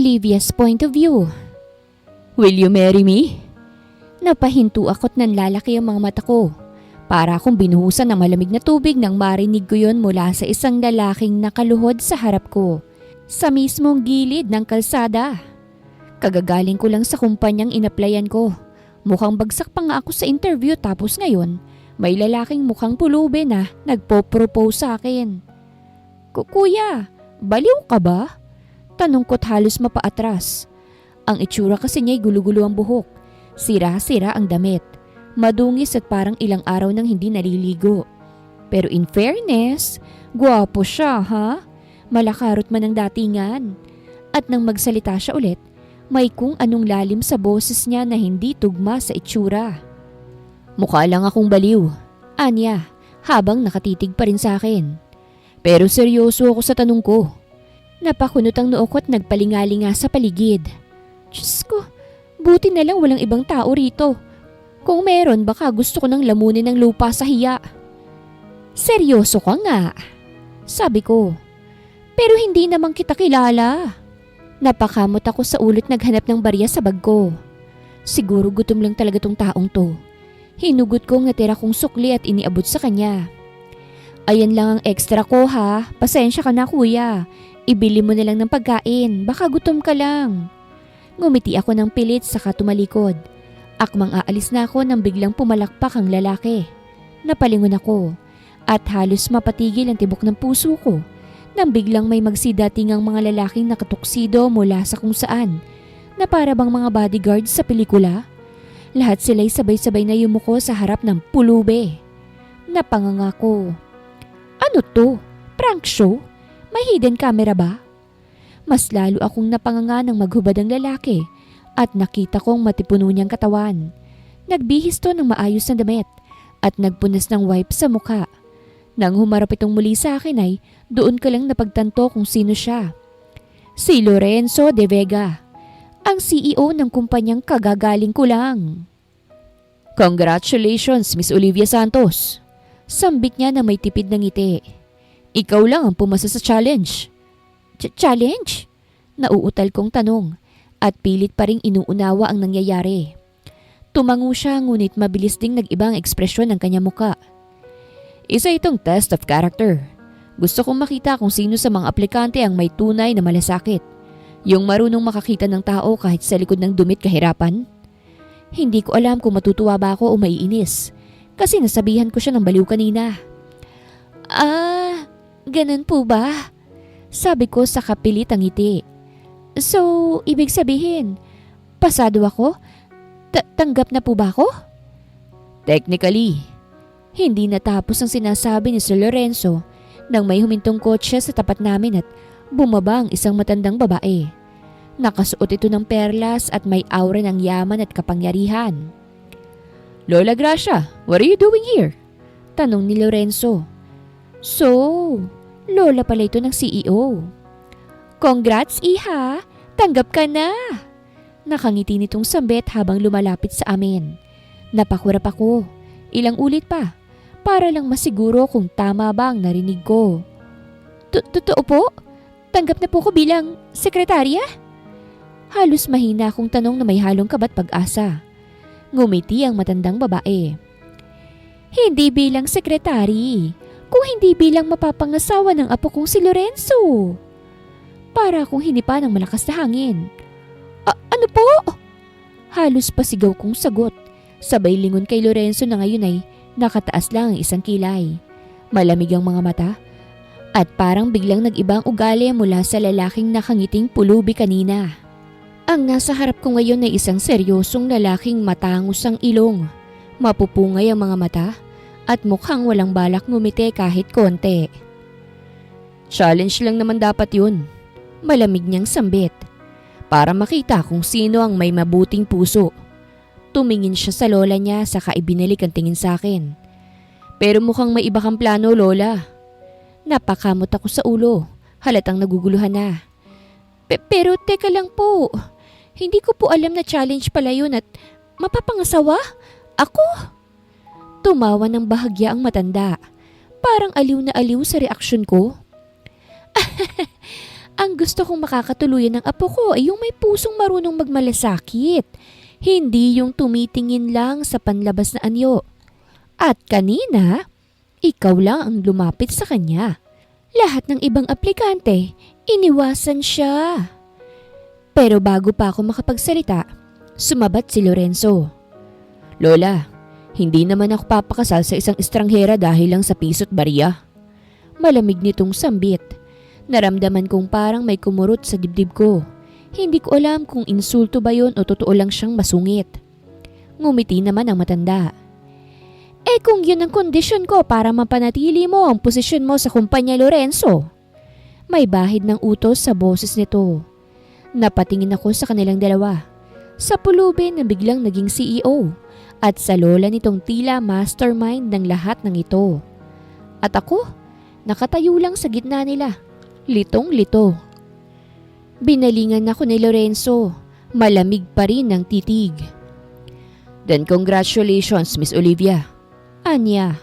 Olivia's point of view. Will you marry me? Napahinto ako't nanlalaki ang mga mata ko. Para akong binuhusan ng malamig na tubig nang marinig ko yon mula sa isang lalaking nakaluhod sa harap ko. Sa mismong gilid ng kalsada. Kagagaling ko lang sa kumpanyang inaplayan ko. Mukhang bagsak pa nga ako sa interview tapos ngayon, may lalaking mukhang pulube na nagpo-propose sa akin. Kuya, baliw ka ba? Tanong ko't halos mapaatras. Ang itsura kasi niya'y gulo-gulo ang buhok. Sira-sira ang damit. Madungis at parang ilang araw nang hindi naliligo. Pero in fairness, gwapo siya ha? Malakarot man ang datingan. At nang magsalita siya ulit, may kung anong lalim sa boses niya na hindi tugma sa itsura. Mukha lang akong baliw, anya, habang nakatitig pa rin sa akin. Pero seryoso ako sa tanong ko. Napakunot ang noo ko't nagpalingalinga sa paligid. Diyos ko, buti na lang walang ibang tao rito. Kung meron, baka gusto ko nang lamunin ng lupa sa hiya. Seryoso ka nga, sabi ko. Pero hindi naman kita kilala. Napakamot ako sa ulot naghanap ng barya sa bag ko. Siguro gutom lang talaga tong taong to. Hinugot kong natira kong sukli at iniabot sa kanya. Ayan lang ang extra ko ha, pasensya ka na kuya. Ibili mo na lang ng pagkain, baka gutom ka lang. Ngumiti ako ng pilit saka tumalikod. Akmang aalis na ako nang biglang pumalakpak ang lalaki. Napalingon ako at halos mapatigil ang tibok ng puso ko. Nang biglang may magsidatingang mga lalaking nakatuksido mula sa kung saan na para bang mga bodyguards sa pelikula. Lahat sila'y sabay-sabay na yumuko sa harap ng pulube. Napanganga ko. Ano to? Prank show? May hidden camera ba? Mas lalo akong napanganga nang maghubad ang lalaki at nakita kong matipuno niyang katawan. Nagbihis to ng maayos na damit at nagpunas ng wipe sa mukha. Nang humarap itong muli sa akin ay doon ko lang napagtanto kung sino siya. Si Lorenzo de Vega, ang CEO ng kumpanyang kagagaling ko lang. Congratulations, Miss Olivia Santos. Sambit niya na may tipid ng ngiti. Ikaw lang ang pumasa sa challenge. Challenge? Nauutal kong tanong at pilit pa ring inuunawa ang nangyayari. Tumango siya ngunit mabilis ding nag-iba ang ekspresyon ng kanyang muka. Isa itong test of character. Gusto kong makita kung sino sa mga aplikante ang may tunay na malasakit. Yung marunong makakita ng tao kahit sa likod ng dumit kahirapan. Hindi ko alam kung matutuwa ba ako o maiinis. Kasi nasabihan ko siya ng baliw kanina. Ganun po ba? Sabi ko sa kapilit ang ngiti. So, ibig sabihin, pasado ako? Tanggap na po ba ako? Technically. Hindi natapos ang sinasabi ni Sir Lorenzo nang may humintong kotse sa tapat namin at bumaba ang isang matandang babae. Nakasuot ito ng perlas at may aura ng yaman at kapangyarihan. Lola Gracia, what are you doing here? Tanong ni Lorenzo. So, lola pala ito ng CEO. Congrats iha, tanggap ka na. Nakangiti nitong sambit habang lumalapit sa amin. Napakurap ako, ilang ulit pa. Para lang masiguro kung tama ba ang narinig ko. Totoo po? Tanggap na po ko bilang sekretarya? Halos mahina akong tanong na may halong kabat pag-asa. Ngumiti ang matandang babae. Hindi bilang sekretary, kung hindi bilang mapapangasawa ng apo kong si Lorenzo. Para akong hinipa ng malakas na hangin. Ano po? Halos pasigaw kong sagot. Sabay lingon kay Lorenzo na ngayon ay nakataas lang ang isang kilay. Malamig ang mga mata at parang biglang nag-ibang ugali mula sa lalaking nakangiting pulubi kanina. Ang nasa harap ko ngayon ay isang seryosong lalaking matangos ang ilong. Mapupungay ang mga mata at mukhang walang balak ngumiti kahit konti. Challenge lang naman dapat yun. Malamig niyang sambit. Para makita kung sino ang may mabuting puso. Tumingin siya sa lola niya saka ibinalik ang tingin sa akin. Pero mukhang may iba kang plano, lola. Napakamot ako sa ulo. Halatang naguguluhan na. Pero teka lang po. Hindi ko po alam na challenge pala yun at mapapangasawa? Ako? Tumawa ng bahagya ang matanda. Parang aliw na aliw sa reaksyon ko. Ang gusto kong makakatuluyan ng apo ko ay yung may pusong marunong magmalasakit. Hindi yung tumitingin lang sa panlabas na anyo. At kanina, ikaw lang ang lumapit sa kanya. Lahat ng ibang aplikante, iniwasan siya. Pero bago pa ako makapagsalita, sumabat si Lorenzo. Lola, hindi naman ako papakasal sa isang estranghera dahil lang sa piso't barya. Malamig nitong sambit. Naramdaman kong parang may kumurot sa dibdib ko. Hindi ko alam kung insulto ba yon o totoo lang siyang masungit. Ngumiti naman ang matanda. Kung yun ang kondisyon ko para mapanatili mo ang posisyon mo sa kumpanya Lorenzo. May bahid ng utos sa boses nito. Napatingin ako sa kanilang dalawa. Sa pulubi na biglang naging CEO at sa lola nitong tila mastermind ng lahat ng ito. At ako, nakatayo lang sa gitna nila, litong-lito. Binalingan ako ni Lorenzo, malamig pa rin ang titig. Then congratulations, Miss Olivia. Anya,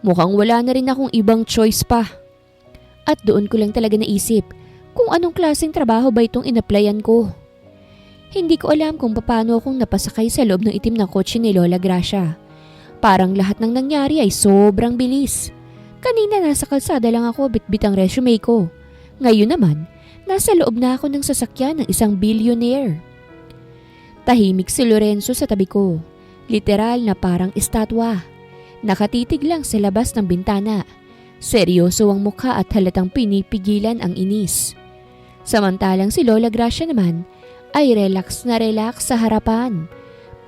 mukhang wala na rin akong ibang choice pa. At doon ko lang talaga naisip kung anong klaseng trabaho ba itong inaplayan ko. Hindi ko alam kung paano akong napasakay sa loob ng itim na kotse ni Lola Gracia. Parang lahat ng nangyari ay sobrang bilis. Kanina nasa kalsada lang ako bitbit ang resume ko. Ngayon naman, nasa loob na ako ng sasakyan ng isang billionaire. Tahimik si Lorenzo sa tabi ko. Literal na parang estatwa. Nakatitig lang sa labas ng bintana. Seryoso ang mukha at halatang pinipigilan ang inis. Samantalang si Lola Gracia naman ay relax na relax sa harapan.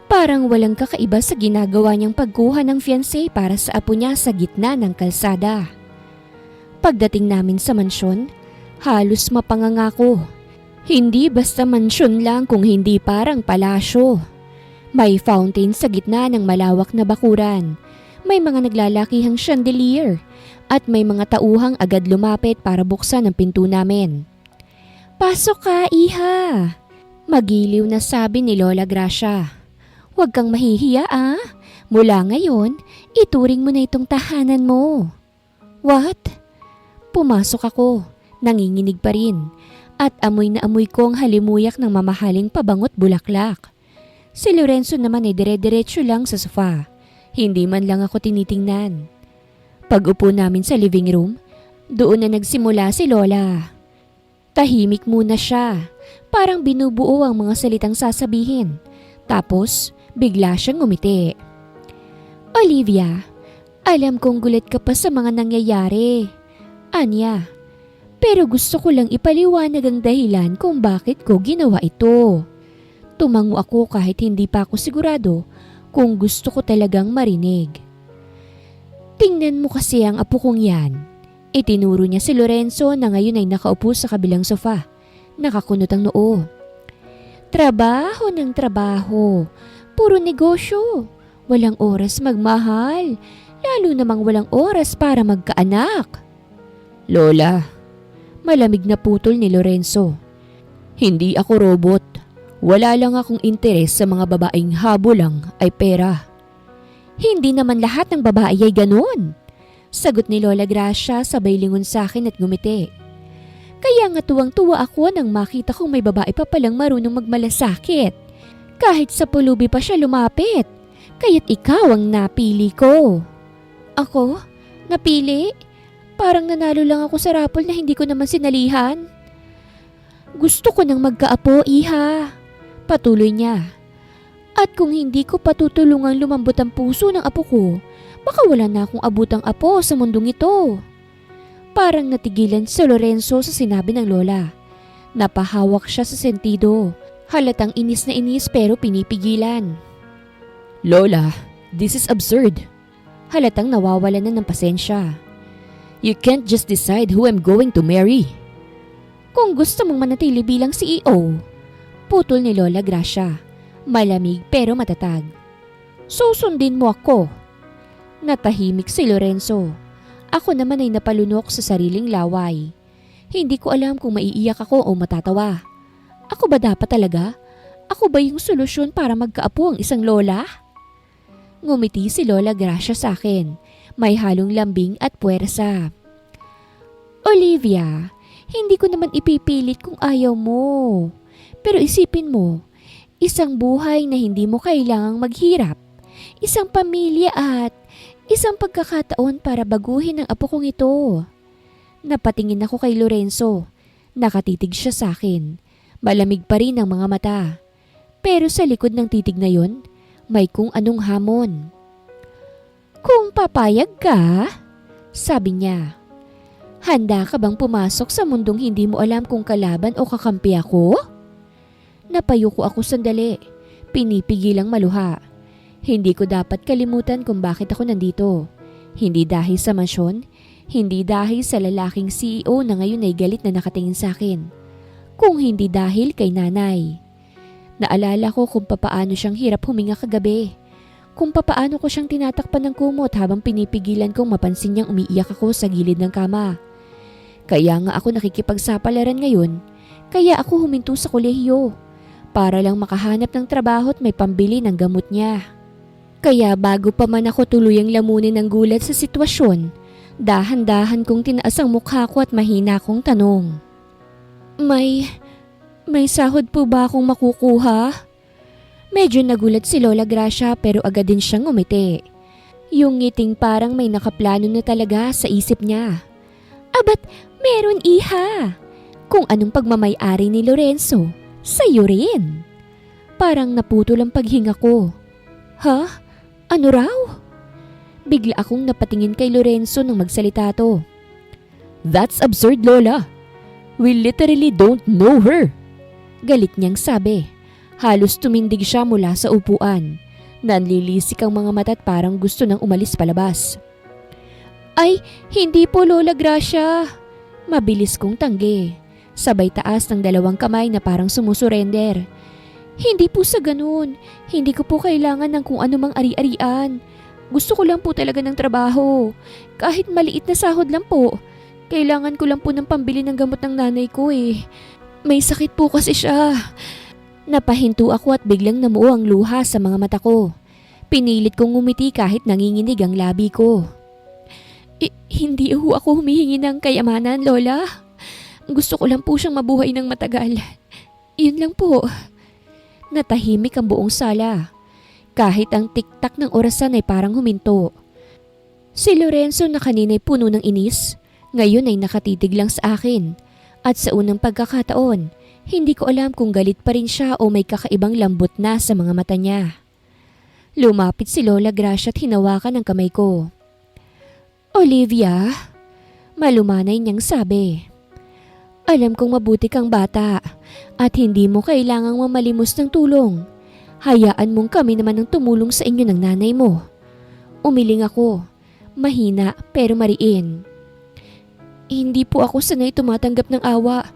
Parang walang kakaiba sa ginagawa niyang pagkuha ng fiancé para sa apo niya sa gitna ng kalsada. Pagdating namin sa mansyon, halos mapangangako. Hindi basta mansyon lang kung hindi parang palasyo. May fountain sa gitna ng malawak na bakuran. May mga naglalakihang chandelier at may mga tauhang agad lumapit para buksan ang pinto namin. Pasok ka, iha! Magiliw na sabi ni Lola Gracia. Huwag kang mahihiya Mula ngayon, ituring mo na itong tahanan mo. What? Pumasok ako, nanginginig pa rin, at amoy na amoy ko ang halimuyak ng mamahaling pabangot bulaklak. Si Lorenzo naman ay dire-diretso lang sa sofa. Hindi man lang ako tinitingnan. Pag-upo namin sa living room, doon na nagsimula si Lola. Tahimik muna siya, parang binubuo ang mga salitang sasabihin. Tapos, bigla siyang ngumiti. Olivia, alam kong gulat ka pa sa mga nangyayari. Anya, pero gusto ko lang ipaliwanag ang dahilan kung bakit ko ginawa ito. Tumango ako kahit hindi pa ako sigurado kung gusto ko talagang marinig. Tingnan mo kasi ang apo kong yan. Itinuro niya si Lorenzo na ngayon ay nakaupo sa kabilang sofa. Nakakunot ang noo. Trabaho ng trabaho. Puro negosyo. Walang oras magmahal. Lalo namang walang oras para magkaanak. Lola, malamig na putol ni Lorenzo. Hindi ako robot. Wala lang akong interes sa mga babaeng habol lang ay pera. Hindi naman lahat ng babae ay ganun. Sagot ni Lola Gracia sabay lingon sa akin at ngumiti. Kaya nga tuwang-tuwa ako nang makita kong may babae pa palang marunong magmalasakit. Kahit sa pulubi pa siya lumapit. Kaya't ikaw ang napili ko. Ako? Napili? Parang nanalo lang ako sa rapol na hindi ko naman sinalihan. Gusto ko nang magkaapo, iha. Patuloy niya. At kung hindi ko patutulungang lumambot ang puso ng apo ko, baka wala na akong abutang apo sa mundong ito. Parang natigilan si Lorenzo sa sinabi ng lola. Napahawak siya sa sentido. Halatang inis na inis pero pinipigilan. Lola, this is absurd. Halatang nawawalan na ng pasensya. You can't just decide who I'm going to marry. Kung gusto mong manatili bilang CEO, putol ni Lola Gracia. Malamig pero matatag. Susundin mo ako. Natahimik si Lorenzo. Ako naman ay napalunok sa sariling laway. Hindi ko alam kung maiiyak ako o matatawa. Ako ba dapat talaga? Ako ba yung solusyon para magkaapo ang isang lola? Ngumiti si Lola Gracia sa akin. May halong lambing at puwersa. Olivia, Hindi ko naman ipipilit kung ayaw mo. Pero isipin mo, isang buhay na hindi mo kailangang maghirap, isang pamilya at isang pagkakataon para baguhin ang apo kong ito. Napatingin ako kay Lorenzo. Nakatitig siya sa akin. Malamig pa rin ang mga mata. Pero sa likod ng titig na yon, may kung anong hamon. Kung papayag ka, sabi niya. Handa ka bang pumasok sa mundong hindi mo alam kung kalaban o kakampi ako? Napayuko ako sandali. Pinipigilang maluha. Hindi ko dapat kalimutan kung bakit ako nandito. Hindi dahil sa mansyon, hindi dahil sa lalaking CEO na ngayon ay galit na nakatingin sa akin. Kung hindi dahil kay nanay. Naalala ko kung papaano siyang hirap huminga kagabi. Kung papaano ko siyang tinatakpan ng kumot habang pinipigilan kong mapansin niyang umiiyak ako sa gilid ng kama. Kaya nga ako nakikipagsapalaran ngayon. Kaya ako huminto sa kolehiyo. Para lang makahanap ng trabaho at may pambili ng gamot niya. Kaya bago pa man ako tuluyang lamunin ng gulat sa sitwasyon, dahan-dahan kong tinaas ang mukha ko at mahina kong tanong. May sahod po ba akong makukuha? Medyo nagulat si Lola Gracia pero agad din siyang umiti. Yung ngiting parang may nakaplano na talaga sa isip niya. Abat, meron iha. Kung anong pagmamay-ari ni Lorenzo, sa'yo rin. Parang naputol ang paghinga ko. Ha? Ano raw? Bigla akong napatingin kay Lorenzo nang magsalita to. That's absurd, Lola. We literally don't know her. Galit niyang sabi. Halos tumindig siya mula sa upuan. Nanlilisik ang mga mata at parang gusto nang umalis palabas. Ay, hindi po Lola Gracia. Mabilis kong tanggi. Sabay taas ng dalawang kamay na parang sumusurrender. Hindi po sa ganun. Hindi ko po kailangan ng kung anumang ari-arian. Gusto ko lang po talaga ng trabaho. Kahit maliit na sahod lang po. Kailangan ko lang po ng pambili ng gamot ng nanay ko eh. May sakit po kasi siya. Napahinto ako at biglang namuo ang luha sa mga mata ko. Pinilit kong ngumiti kahit nanginginig ang labi ko. Hindi ho ako humihingi ng kayamanan, Lola. Gusto ko lang po siyang mabuhay ng matagal. Yun lang po. Natahimik ang buong sala. Kahit ang tiktak ng orasan ay parang huminto. Si Lorenzo na kanina'y puno ng inis, ngayon ay nakatitig lang sa akin. At sa unang pagkakataon, hindi ko alam kung galit pa rin siya o may kakaibang lambot na sa mga mata niya. Lumapit si Lola Gracia at hinawakan ang kamay ko. Olivia, malumanay niyang sabi. Alam kong mabuti kang bata at hindi mo kailangang mamalimos ng tulong. Hayaan mong kami naman ang tumulong sa inyo ng nanay mo. Umiling ako, mahina pero mariin. Hindi po ako sanay tumatanggap ng awa,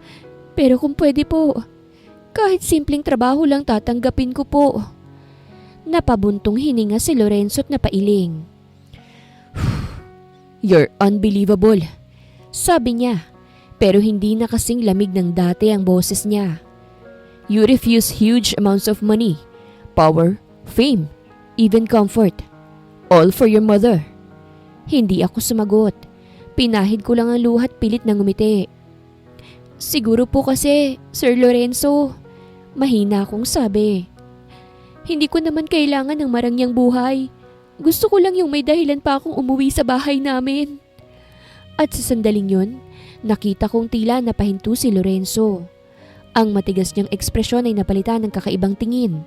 pero kung pwede po, kahit simpleng trabaho lang tatanggapin ko po. Napabuntong hininga si Lorenzo at napailing. You're unbelievable, sabi niya. Pero hindi na kasing lamig ng dati ang boses niya. You refuse huge amounts of money, power, fame, even comfort. All for your mother. Hindi ako sumagot. Pinahid ko lang ang luha at pilit na ngumiti. Siguro po kasi, Sir Lorenzo. Mahina akong sabi. Hindi ko naman kailangan ng marangyang buhay. Gusto ko lang yung may dahilan pa akong umuwi sa bahay namin. At sa sandaling yun, nakita kong tila napahinto si Lorenzo. Ang matigas niyang ekspresyon ay napalitan ng kakaibang tingin.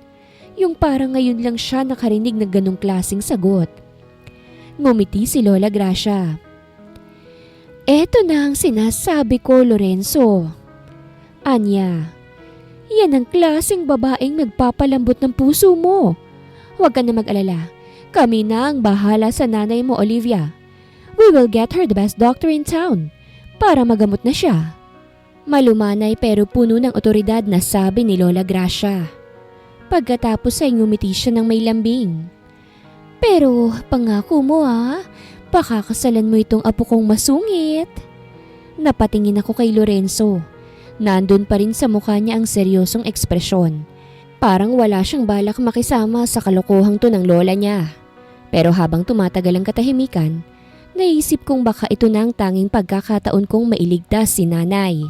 Yung parang ngayon lang siya nakarinig ng ganong klaseng sagot. Ngumiti si Lola Gracia. Eto na ang sinasabi ko, Lorenzo. Anya, yan ang klaseng babaeng nagpapalambot ng puso mo. Huwag ka na mag-alala. Kami na ang bahala sa nanay mo, Olivia. We will get her the best doctor in town para magamot na siya. Malumanay pero puno ng otoridad na sabi ni Lola Gracia. Pagkatapos ay ngumiti siya ng may lambing. Pero pangako mo pakakasalan mo itong apo kong masungit. Napatingin ako kay Lorenzo. Nandun pa rin sa mukha niya ang seryosong ekspresyon. Parang wala siyang balak makisama sa kalokohang to ng lola niya. Pero habang tumatagal ang katahimikan, naisip kong baka ito na ang tanging pagkakataon kong mailigtas si nanay.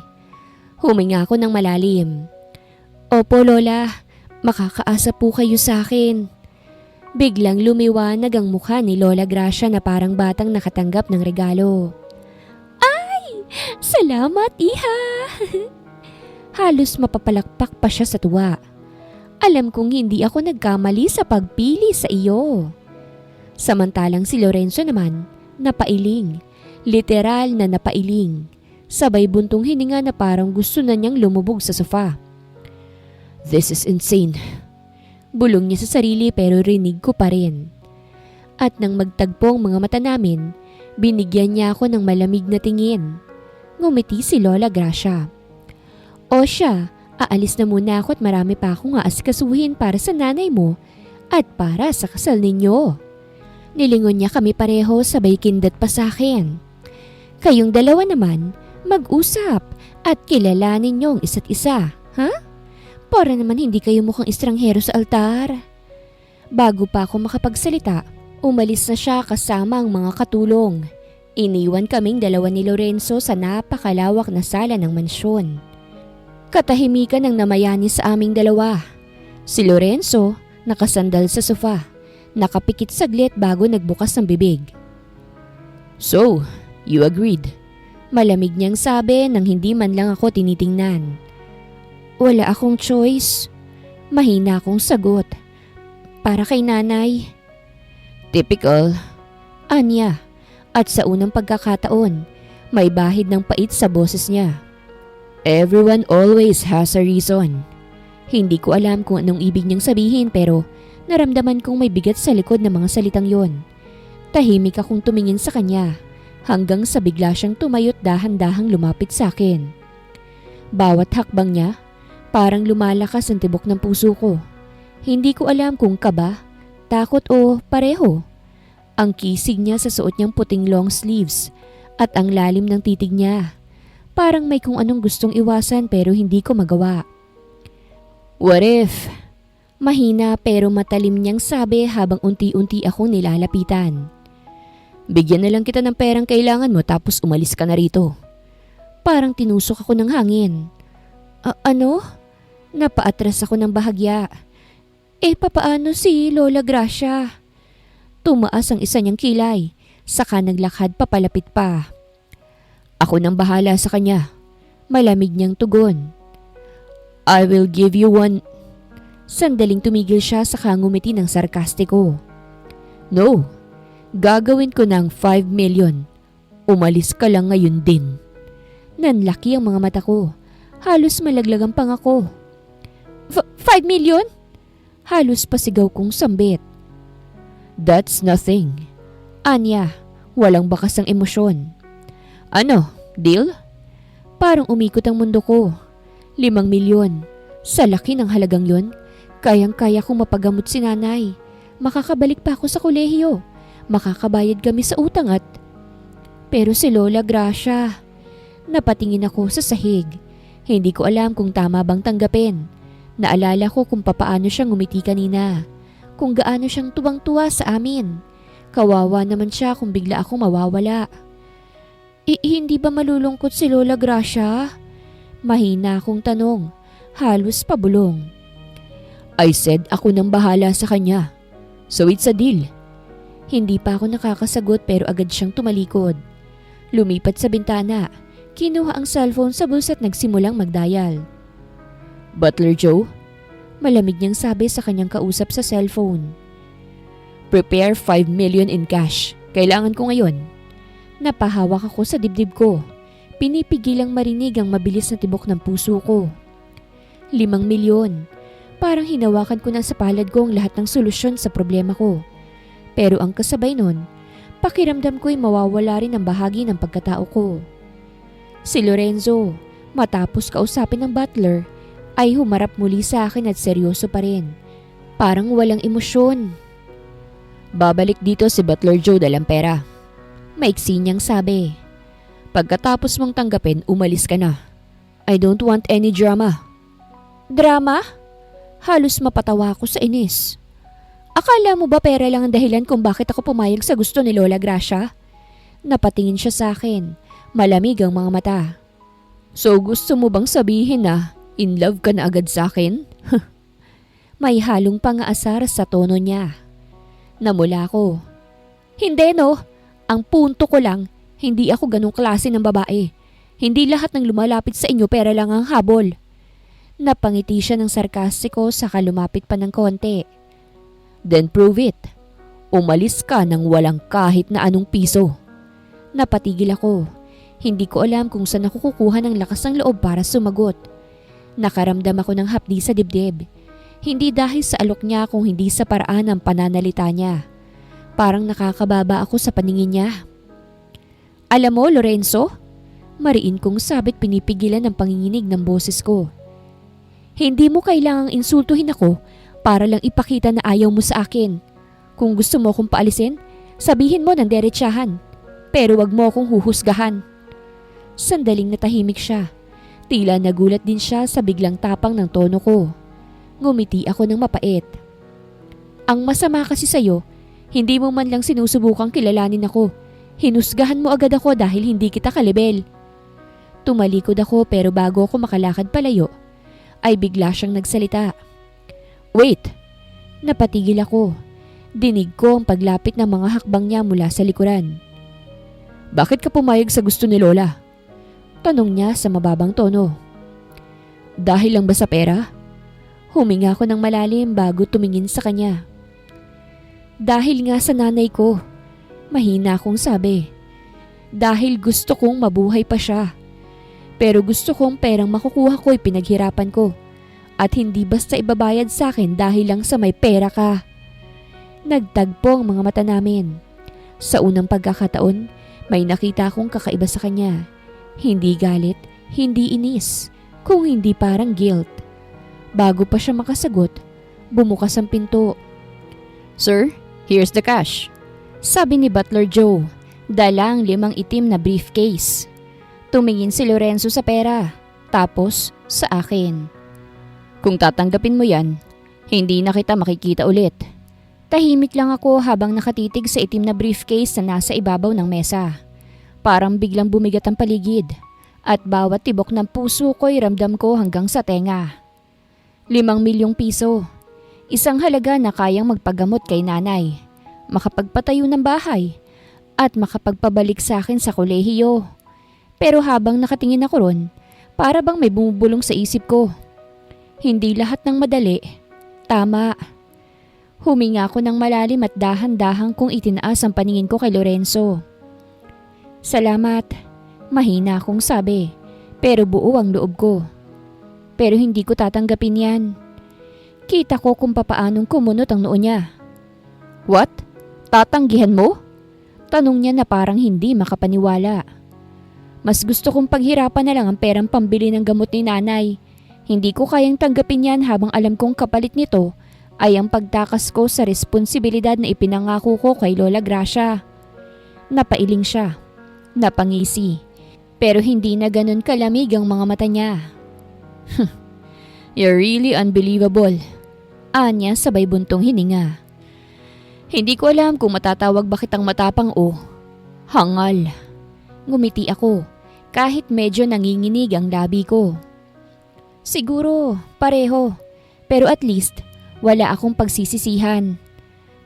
Huminga ako ng malalim. Opo Lola, makakaasa po kayo sa akin. Biglang lumiwanag ang mukha ni Lola Gracia na parang batang nakatanggap ng regalo. Ay! Salamat, Iha! Halos mapapalakpak pa siya sa tuwa. Alam kong hindi ako nagkamali sa pagpili sa iyo. Samantalang si Lorenzo naman, napailing. Literal na napailing. Sabay buntong hininga na parang gusto na niyang lumubog sa sofa. This is insane. Bulong niya sa sarili pero rinig ko pa rin. At nang magtagpo ang mga mata namin, binigyan niya ako ng malamig na tingin. Ngumiti si Lola Gracia. O siya, aalis na muna ako at marami pa akong aasikasuhin para sa nanay mo at para sa kasal ninyo. Nilingon niya kami pareho sabay kindat pa sa akin. Kayong dalawa naman, mag-usap at kilalanin niyo ang isa't isa, ha? Para naman hindi kayo mukhang estranghero sa altar. Bago pa ako makapagsalita, umalis na siya kasama ang mga katulong. Iniwan kaming dalawa ni Lorenzo sa napakalawak na sala ng mansyon. Katahimikan ang namayani sa aming dalawa. Si Lorenzo, nakasandal sa sofa. Nakapikit saglit bago nagbukas ng bibig. So, you agreed? Malamig niyang sabi nang hindi man lang ako tinitingnan. Wala akong choice. Mahina akong sagot. Para kay nanay. Typical. Anya. At sa unang pagkakataon, may bahid ng pait sa boses niya. Everyone always has a reason. Hindi ko alam kung anong ibig niyang sabihin pero naramdaman kong may bigat sa likod ng mga salitang yon. Tahimik akong tumingin sa kanya hanggang sa bigla siyang tumayo't dahan-dahang lumapit sa akin. Bawat hakbang niya, parang lumalakas ang tibok ng puso ko. Hindi ko alam kung kaba, takot o pareho. Ang kisig niya sa suot niyang puting long sleeves at ang lalim ng titig niya. Parang may kung anong gustong iwasan pero hindi ko magawa. What if? Mahina pero matalim niyang sabi habang unti-unti akong nilalapitan. Bigyan na lang kita ng perang kailangan mo tapos umalis ka na rito. Parang tinusok ako ng hangin. Ano? Napaatras ako ng bahagya. Papaano si Lola Gracia? Tumaas ang isa niyang kilay, saka naglakad papalapit pa. Ako nang bahala sa kanya. Malamig niyang tugon. I will give you one. Sandaling tumigil siya saka ngumiti ng sarkastiko. No, gagawin ko ng 5 million. Umalis ka lang ngayon din. Nanlaki ang mga mata ko. Halos malaglag ang pangako. 5 million? Halos pasigaw kong sambit. That's nothing. Anya, walang bakas ang emosyon. Ano, deal? Parang umikot ang mundo ko. 5 milyon. Sa laki ng halagang yon, kayang-kaya kong mapagamot si nanay. Makakabalik pa ako sa kolehiyo. Makakabayad kami sa utang at... Pero si Lola Gracia. Napatingin ako sa sahig. Hindi ko alam kung tama bang tanggapin. Naalala ko kung papaano siyang ngumiti kanina. Kung gaano siyang tuwang-tuwa sa amin. Kawawa naman siya kung bigla akong mawawala. Hindi ba malulungkot si Lola Gracia? Mahina akong tanong. Halos pabulong. I said ako nang bahala sa kanya. So it's a deal. Hindi pa ako nakakasagot pero agad siyang tumalikod. Lumipat sa bintana. Kinuha ang cellphone sa bulsa at nagsimulang magdial. Butler Joe? Malamig niyang sabi sa kanyang kausap sa cellphone. Prepare 5 million in cash. Kailangan ko ngayon. Napahawak ako sa dibdib ko. Pinipigilang marinig ang mabilis na tibok ng puso ko. 5 milyon. Parang hinawakan ko na sa palad ko ang lahat ng solusyon sa problema ko. Pero ang kasabay nun, pakiramdam ko'y mawawala rin ang bahagi ng pagkatao ko. Si Lorenzo, matapos kausapin ng butler, ay humarap muli sa akin at seryoso pa rin. Parang walang emosyon. Babalik dito si Butler Joe dalang pera. Maiksi niyang sabi. Pagkatapos mong tanggapin, umalis ka na. I don't want any drama. Drama? Halos mapatawa ako sa inis. Akala mo ba pera lang ang dahilan kung bakit ako pumayag sa gusto ni Lola Gracia? Napatingin siya sa akin. Malamig ang mga mata. So gusto mo bang sabihin na in love ka na agad sa akin? May halong pangaasar sa tono niya. Namula ko. Hindi no, ang punto ko lang, hindi ako ganong klase ng babae. Hindi lahat ng lumalapit sa inyo pera lang ang habol. Napangiti siya ng sarkastiko saka lumapit pa ng konti. Then prove it. Umalis ka nang walang kahit na anong piso. Napatigil ako. Hindi ko alam kung saan ako kukuha ng lakas ng loob para sumagot. Nakaramdam ako ng hapdi sa dibdib. Hindi dahil sa alok niya kung hindi sa paraan ng pananalita niya. Parang nakakababa ako sa paningin niya. Alam mo, Lorenzo? Mariin kong sabit pinipigilan ng panginginig ng boses ko. Hindi mo kailangang insultuhin ako para lang ipakita na ayaw mo sa akin. Kung gusto mo akong paalisin, sabihin mo ng derechahan. Pero wag mo akong huhusgahan. Sandaling natahimik siya. Tila nagulat din siya sa biglang tapang ng tono ko. Ngumiti ako ng mapait. Ang masama kasi sa'yo, hindi mo man lang sinusubukang kilalanin ako. Hinusgahan mo agad ako dahil hindi kita kalibel. Tumalikod ako pero bago ako makalakad palayo, ay bigla siyang nagsalita. Wait! Napatigil ako. Dinig ko ang paglapit ng mga hakbang niya mula sa likuran. Bakit ka pumayag sa gusto ni Lola? Tanong niya sa mababang tono. Dahil lang ba sa pera? Huminga ako ng malalim bago tumingin sa kanya. Dahil nga sa nanay ko. Mahina akong sabi. Dahil gusto kong mabuhay pa siya. Pero gusto kong perang makukuha ko'y pinaghirapan ko. At hindi basta ibabayad sa akin dahil lang sa may pera ka. Nagtagpo ang mga mata namin. Sa unang pagkakataon, may nakita akong kakaiba sa kanya. Hindi galit, hindi inis, kung hindi parang guilt. Bago pa siya makasagot, bumukas ang pinto. Sir, here's the cash. Sabi ni Butler Joe, dala ang 5 itim na briefcase. Tumingin si Lorenzo sa pera, tapos sa akin. Kung tatanggapin mo yan, hindi na kita makikita ulit. Tahimik lang ako habang nakatitig sa itim na briefcase na nasa ibabaw ng mesa. Parang biglang bumigat ang paligid at bawat tibok ng puso ko'y ramdam ko hanggang sa tenga. 5 milyong piso. Isang halaga na kayang magpagamot kay nanay, makapagpatayo ng bahay, at makapagpabalik sa akin sa kolehiyo. Pero habang nakatingin ako ron, para bang may bumubulong sa isip ko. Hindi lahat ng madali. Tama. Huminga ako ng malalim at dahan-dahang kong itinaas ang paningin ko kay Lorenzo. Salamat. Mahina akong sabi, pero buo ang loob ko. Pero hindi ko tatanggapin yan. Kita ko kung papaanong kumunot ang noo niya. What? Tatanggihan mo? Tanong niya na parang hindi makapaniwala. Mas gusto kong paghirapan na lang ang perang pambili ng gamot ni nanay. Hindi ko kayang tanggapin yan habang alam kong kapalit nito ay ang pagtakas ko sa responsibilidad na ipinangako ko kay Lola Gracia. Napailing siya. Napangisi. Pero hindi na ganun kalamig ang mga mata niya. You're really unbelievable. Anya sabay buntong hininga. Hindi ko alam kung matatawag ba kitang matapang o hangal. Ngumiti ako kahit medyo nanginginig ang labi ko. Siguro, pareho. Pero at least, wala akong pagsisisihan.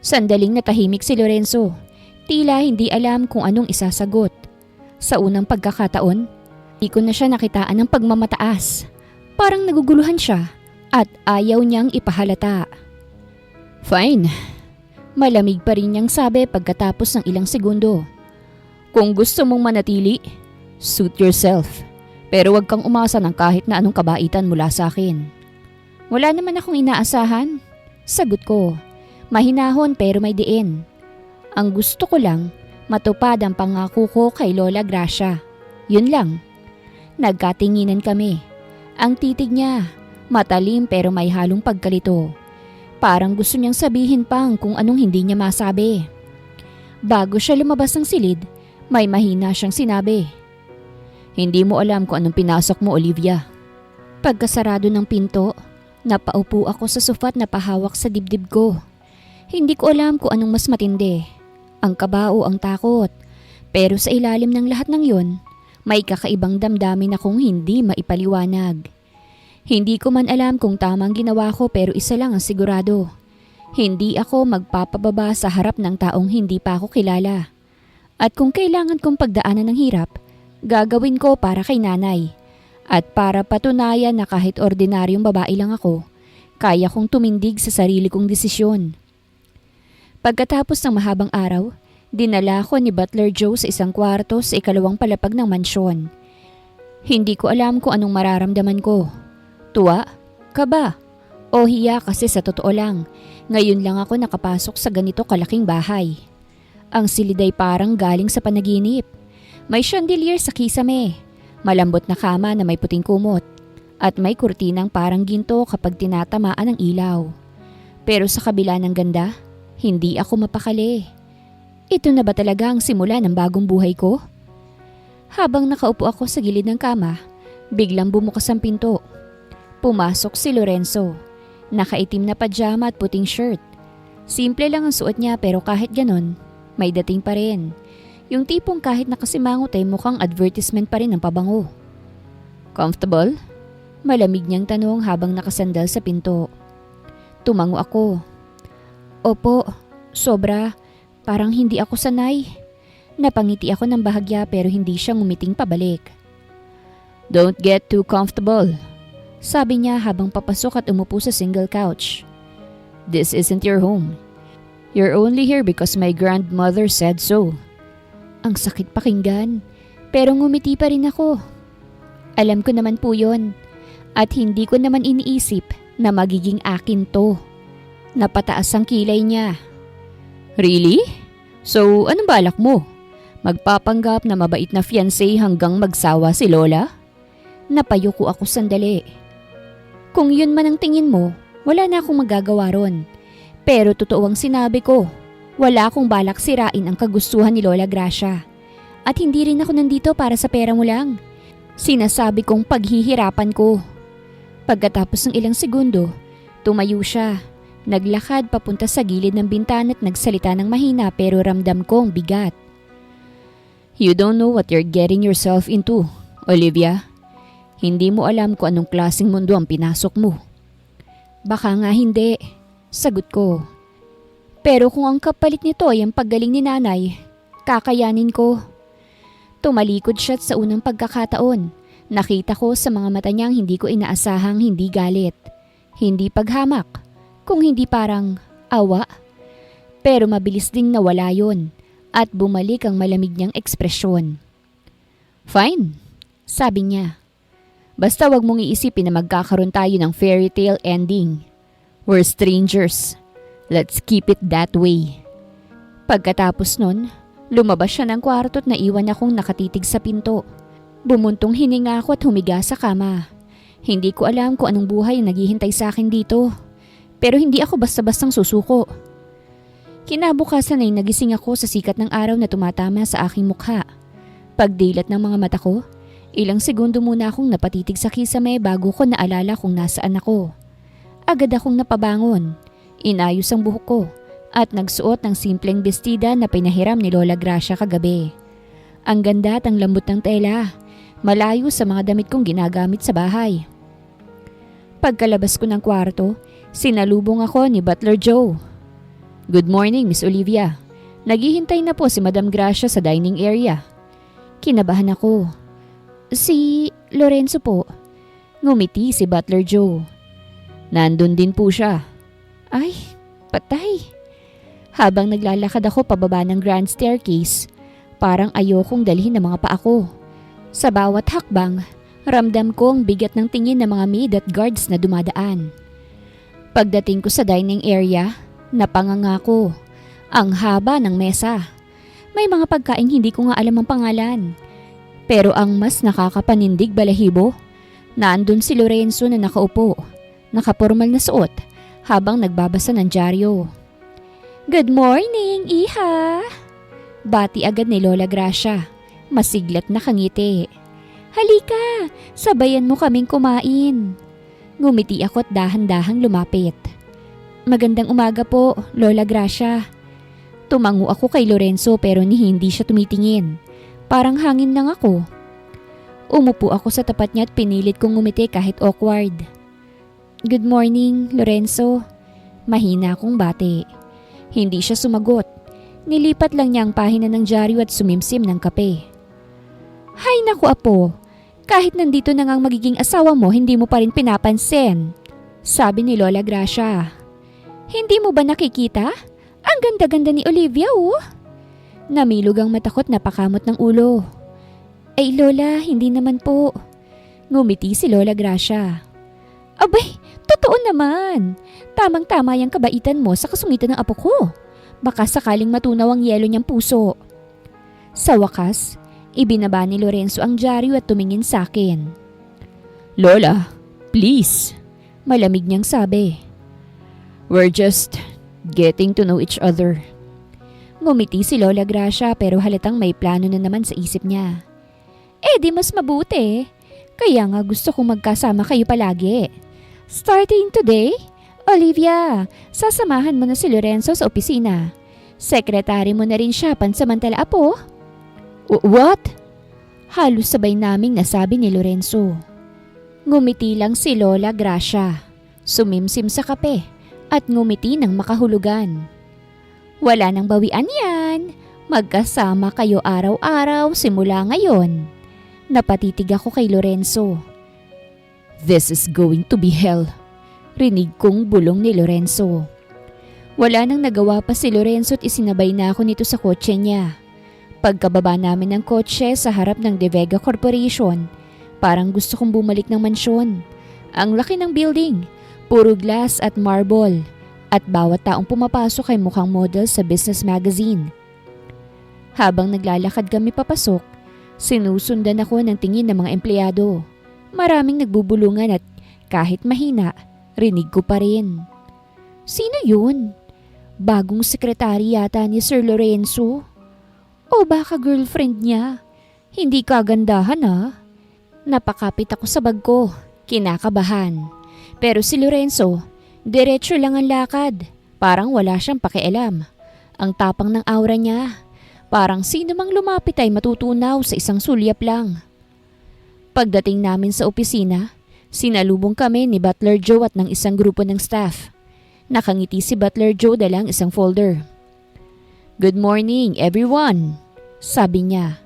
Sandaling natahimik si Lorenzo. Tila hindi alam kung anong isasagot. Sa unang pagkakataon, di ko na siya nakitaan ng pagmamataas. Parang naguguluhan siya at ayaw niyang ipahalata. Fine. Malamig pa rin niyang sabi pagkatapos ng ilang segundo. Kung gusto mong manatili, suit yourself. Pero wag kang umasa ng kahit na anong kabaitan mula sa akin. Wala naman akong inaasahan. Sagot ko. Mahinahon pero may diin. Ang gusto ko lang, matupad ang pangako ko kay Lola Gracia. Yun lang. Nagkatinginan kami. Ang titig niya, matalim pero may halong pagkalito. Parang gusto niyang sabihin pang kung anong hindi niya masabi. Bago siya lumabas ng silid, may mahina siyang sinabi. Hindi mo alam kung anong pinasok mo, Olivia. Pagkasarado ng pinto, napaupo ako sa sofa at napahawak sa dibdib ko. Hindi ko alam kung anong mas matindi. Ang kaba o ang takot. Pero sa ilalim ng lahat ng yon, May kakaibang damdamin akong hindi maipaliwanag. Hindi ko man alam kung tamang ginawa ko pero isa lang ang sigurado. Hindi ako magpapababa sa harap ng taong hindi pa ako kilala. At kung kailangan kong pagdaanan ng hirap, gagawin ko para kay nanay. At para patunayan na kahit ordinaryong babae lang ako, kaya kong tumindig sa sarili kong desisyon. Pagkatapos ng mahabang araw, dinala ko ni Butler Joe sa isang kwarto sa ikalawang palapag ng mansyon. Hindi ko alam kung anong mararamdaman ko. Tuwa? Kaba? O hiya kasi sa totoo lang, ngayon lang ako nakapasok sa ganito kalaking bahay. Ang silid ay parang galing sa panaginip. May chandelier sa kisame, malambot na kama na may puting kumot, at may kurtinang parang ginto kapag tinatamaan ng ilaw. Pero sa kabila ng ganda, hindi ako mapakali. Ito na ba talaga ang simula ng bagong buhay ko? Habang nakaupo ako sa gilid ng kama, biglang bumukas ang pinto. Pumasok si Lorenzo. Nakaitim na pajama at puting shirt. Simple lang ang suot niya pero kahit ganon, may dating pa rin. Yung tipong kahit nakasimangot ay mukhang advertisement pa rin ang pabango. Comfortable? Malamig niyang tanong habang nakasandal sa pinto. Tumango ako. Opo, sobra. Parang hindi ako sanay. Napangiti ako ng bahagya pero hindi siya ngumiting pabalik. Don't get too comfortable, sabi niya habang papasok at umupo sa single couch. This isn't your home. You're only here because my grandmother said so. Ang sakit pakinggan, pero ngumiti pa rin ako. Alam ko naman po yun, at hindi ko naman iniisip na magiging akin to. Napataas ang kilay niya. Really? So, anong balak mo? Magpapanggap na mabait na fiancé hanggang magsawa si Lola? Napayuko ako sandali. Kung yun man ang tingin mo, wala na akong magagawa ron. Pero totoo ang sinabi ko. Wala akong balak sirain ang kagustuhan ni Lola Gracia. At hindi rin ako nandito para sa pera mo lang. Sinasabi kong paghihirapan ko. Pagkatapos ng ilang segundo, tumayo siya. Naglakad papunta sa gilid ng bintana at nagsalita ng mahina pero ramdam ko ang bigat. You don't know what you're getting yourself into, Olivia. Hindi mo alam kung anong klaseng mundo ang pinasok mo. Baka nga hindi, sagot ko. Pero kung ang kapalit nito ay ang paggaling ni nanay, kakayanin ko. Tumalikod siya sa unang pagkakataon. Nakita ko sa mga mata niyang hindi ko inaasahang hindi galit. Hindi paghamak. Kung hindi parang awa. Pero mabilis ding nawala yon at bumalik ang malamig niyang ekspresyon. Fine, sabi niya. Basta wag mong iisipin na magkakaroon tayo ng fairy tale ending. We're strangers. Let's keep it that way. Pagkatapos nun, lumabas siya ng kwarto at naiwan akong nakatitig sa pinto. Bumuntong hininga ako at humiga sa kama. Hindi ko alam kung anong buhay ang naghihintay sa akin dito. Pero hindi ako basta-bastang susuko. Kinabukasan ay nagising ako sa sikat ng araw na tumatama sa aking mukha. Pagdilat ng mga mata ko, ilang segundo muna akong napatitig sa kisame bago ko naalala kung nasaan ako. Agad akong napabangon, inayos ang buhok ko at nagsuot ng simpleng bestida na pinahiram ni Lola Gracia kagabi. Ang ganda at ang lambot ng tela, malayo sa mga damit kong ginagamit sa bahay. Pagkalabas ko ng kwarto, sinalubong ako ni Butler Joe. Good morning, Miss Olivia. Naghihintay na po si Madam Gracia sa dining area. Kinabahan ako. Si Lorenzo po. Ngumiti si Butler Joe. Nandun din po siya. Ay, patay. Habang naglalakad ako pababa ng grand staircase, parang ayokong dalhin ang mga paa ko. Sa bawat hakbang, ramdam ko ang bigat ng tingin ng mga maid at guards na dumadaan. Pagdating ko sa dining area, napanganga ko. Ang haba ng mesa. May mga pagkaing hindi ko nga alam ang pangalan. Pero ang mas nakakapanindig balahibo, naandun si Lorenzo na nakaupo, nakapormal na suot, habang nagbabasa ng dyaryo. Good morning, Iha! Bati agad ni Lola Gracia, masiglat na kangiti. Halika, sabayan mo kaming kumain. Ngumiti ako at dahan-dahang lumapit. Magandang umaga po, Lola Gracia. Tumango ako kay Lorenzo pero hindi siya tumitingin. Parang hangin lang ako. Umupo ako sa tapat niya at pinilit kong ngumiti kahit awkward. Good morning, Lorenzo. Mahina akong bati. Hindi siya sumagot. Nilipat lang niya ang pahina ng dyaryo at sumimsim ng kape. Hay naku apo, kahit nandito na ngang magiging asawa mo, hindi mo pa rin pinapansin. Sabi ni Lola Gracia. Hindi mo ba nakikita? Ang ganda-ganda ni Olivia oh. Namilog ang matakot na pakamot ng ulo. Ay Lola, hindi naman po. Ngumiti si Lola Gracia. Abay, totoo naman. Tamang-tama yung kabaitan mo sa kasungitan ng apo ko. Baka sakaling matunaw ang yelo niyang puso. Sa wakas, ibinaba ni Lorenzo ang dyaryo at tumingin sa akin. Lola, please. Malamig niyang sabi. We're just getting to know each other. Ngumiti si Lola Gracia pero halatang may plano na naman sa isip niya. Di mas mabuti. Kaya nga gusto kong magkasama kayo palagi. Starting today, Olivia, sasamahan mo na si Lorenzo sa opisina. Sekretary mo na rin siya pansamantala apo. What? Halos sabay naming nasabi ni Lorenzo. Ngumiti lang si Lola Gracia. Sumimsim sa kape at ngumiti ng makahulugan. Wala nang bawian yan. Magkasama kayo araw-araw simula ngayon. Napatitig ako kay Lorenzo. This is going to be hell. Rinig kong bulong ni Lorenzo. Wala nang nagawa pa si Lorenzo at isinabay na ako nito sa kotse niya. Pagkababa namin ng kotse sa harap ng De Vega Corporation, parang gusto kong bumalik ng mansyon. Ang laki ng building, puro glass at marble, at bawat taong pumapasok ay mukhang model sa business magazine. Habang naglalakad kami papasok, sinusundan ako ng tingin ng mga empleyado. Maraming nagbubulungan at kahit mahina, rinig ko pa rin. Sino yun? Bagong sekretary yata ni Sir Lorenzo? O baka girlfriend niya? Hindi kagandahan ha? Napakapit ako sa bag ko, kinakabahan. Pero si Lorenzo, diretso lang ang lakad. Parang wala siyang pakialam. Ang tapang ng aura niya. Parang sino mang lumapit ay matutunaw sa isang sulyap lang. Pagdating namin sa opisina, sinalubong kami ni Butler Joe at ng isang grupo ng staff. Nakangiti si Butler Joe dalang isang folder. Good morning everyone, sabi niya.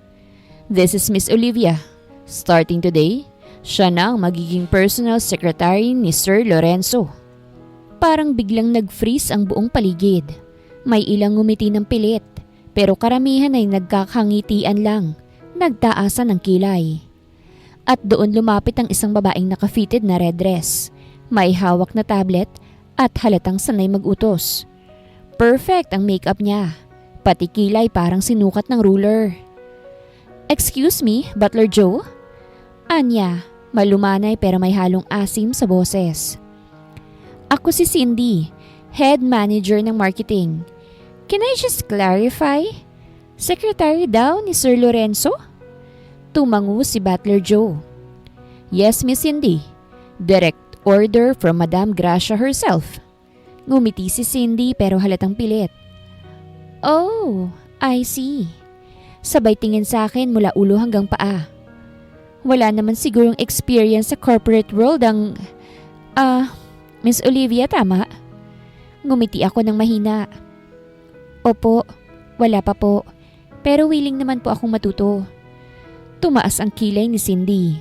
This is Miss Olivia. Starting today, siya na ang magiging personal secretary ni Sir Lorenzo. Parang biglang nag-freeze ang buong paligid. May ilang ngumiti ng pilit, pero karamihan ay nagkakangitian lang, nagtaasan ng kilay. At doon lumapit ang isang babaeng naka-fitted na red dress. May hawak na tablet at halatang sanay mag-utos. Perfect ang makeup niya. Pati kilay parang sinukat ng ruler. Excuse me, Butler Joe? Anya, malumanay pero may halong asim sa boses. Ako si Cindy, head manager ng marketing. Can I just clarify? Secretary daw ni Sir Lorenzo? Tumango si Butler Joe. Yes, Miss Cindy. Direct order from Madam Gracia herself. Ngumiti si Cindy pero halatang pilit. Oh, I see. Sabay tingin sa akin mula ulo hanggang paa. Wala naman sigurong experience sa corporate world ang... Miss Olivia, tama? Ngumiti ako ng mahina. Opo, wala pa po. Pero willing naman po akong matuto. Tumaas ang kilay ni Cindy.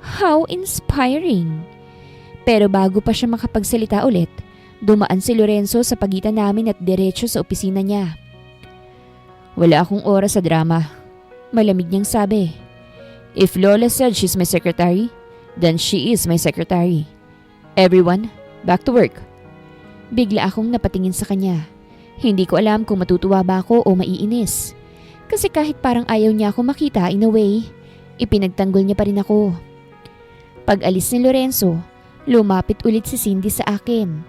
How inspiring! Pero bago pa siya makapagsalita ulit, dumaan si Lorenzo sa pagitan namin at diretso sa opisina niya. Wala akong oras sa drama. Malamig niyang sabi. If Lola said she's my secretary, then she is my secretary. Everyone, back to work. Bigla akong napatingin sa kanya. Hindi ko alam kung matutuwa ba ako o maiinis. Kasi kahit parang ayaw niya ako makita in a way, ipinagtanggol niya pa rin ako. Pag alis ni Lorenzo, lumapit ulit si Cindy sa akin.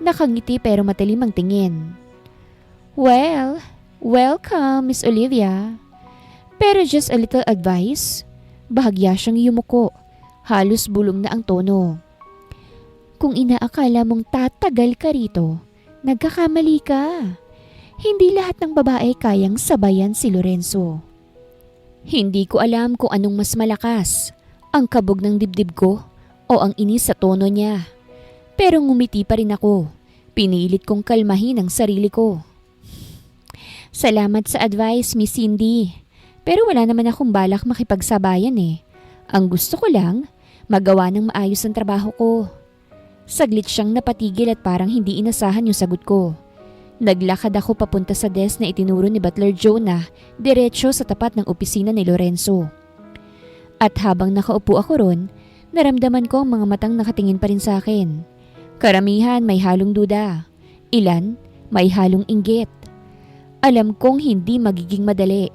Nakangiti pero matalim ang tingin. Well, welcome Miss Olivia. Pero just a little advice. Bahagya siyang yumuko. Halos bulong na ang tono. Kung inaakala mong tatagal ka rito, nagkakamali ka. Hindi lahat ng babae kayang sabayan si Lorenzo. Hindi ko alam kung anong mas malakas, ang kabog ng dibdib ko o ang inis sa tono niya. Pero ngumiti pa rin ako. Pinilit kong kalmahin ang sarili ko. Salamat sa advice, Miss Cindy. Pero wala naman akong balak makipagsabayan eh. Ang gusto ko lang, magawa ng maayos ang trabaho ko. Saglit siyang napatigil at parang hindi inasahan yung sagot ko. Naglakad ako papunta sa desk na itinuro ni Butler Joe na diretsyo sa tapat ng opisina ni Lorenzo. At habang nakaupo ako ron, naramdaman ko ang mga matang nakatingin pa rin sa akin. Karamihan may halong duda, ilan may halong inggit. Alam kong hindi magiging madali,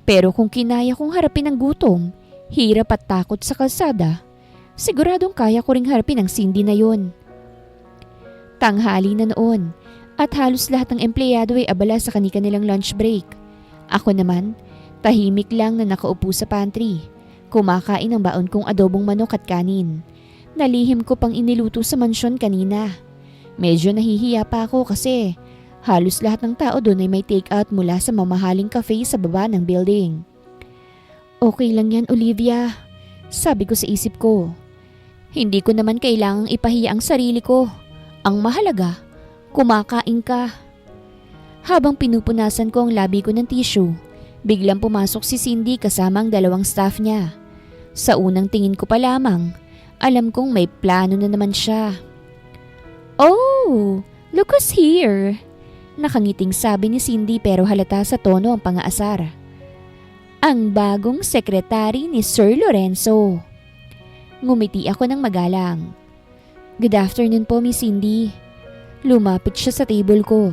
pero kung kinaya kong harapin ang gutom, hirap at takot sa kalsada, siguradong kaya ko ring harapin ang Cindy na yon. Tanghali na noon at halos lahat ng empleyado ay abala sa kanilang lunch break. Ako naman, tahimik lang na nakaupo sa pantry, kumakain ng baon kong adobong manok at kanin. Nalihim ko pang iniluto sa mansyon kanina. Medyo nahihiya pa ako kasi halos lahat ng tao doon ay may take-out mula sa mamahaling cafe sa baba ng building. Okay lang yan, Olivia, sabi ko sa isip ko. Hindi ko naman kailangang ipahiya ang sarili ko. Ang mahalaga, kumakain ka. Habang pinupunasan ko ang labi ko ng tissue, biglang pumasok si Cindy kasama ang dalawang staff niya. Sa unang tingin ko pa lamang, alam kong may plano na naman siya. Oh, look who's here! Nakangiting sabi ni Cindy pero halata sa tono ang pangaasar. Ang bagong sekretary ni Sir Lorenzo. Ngumiti ako ng magalang. Good afternoon po, Miss Cindy. Lumapit siya sa table ko.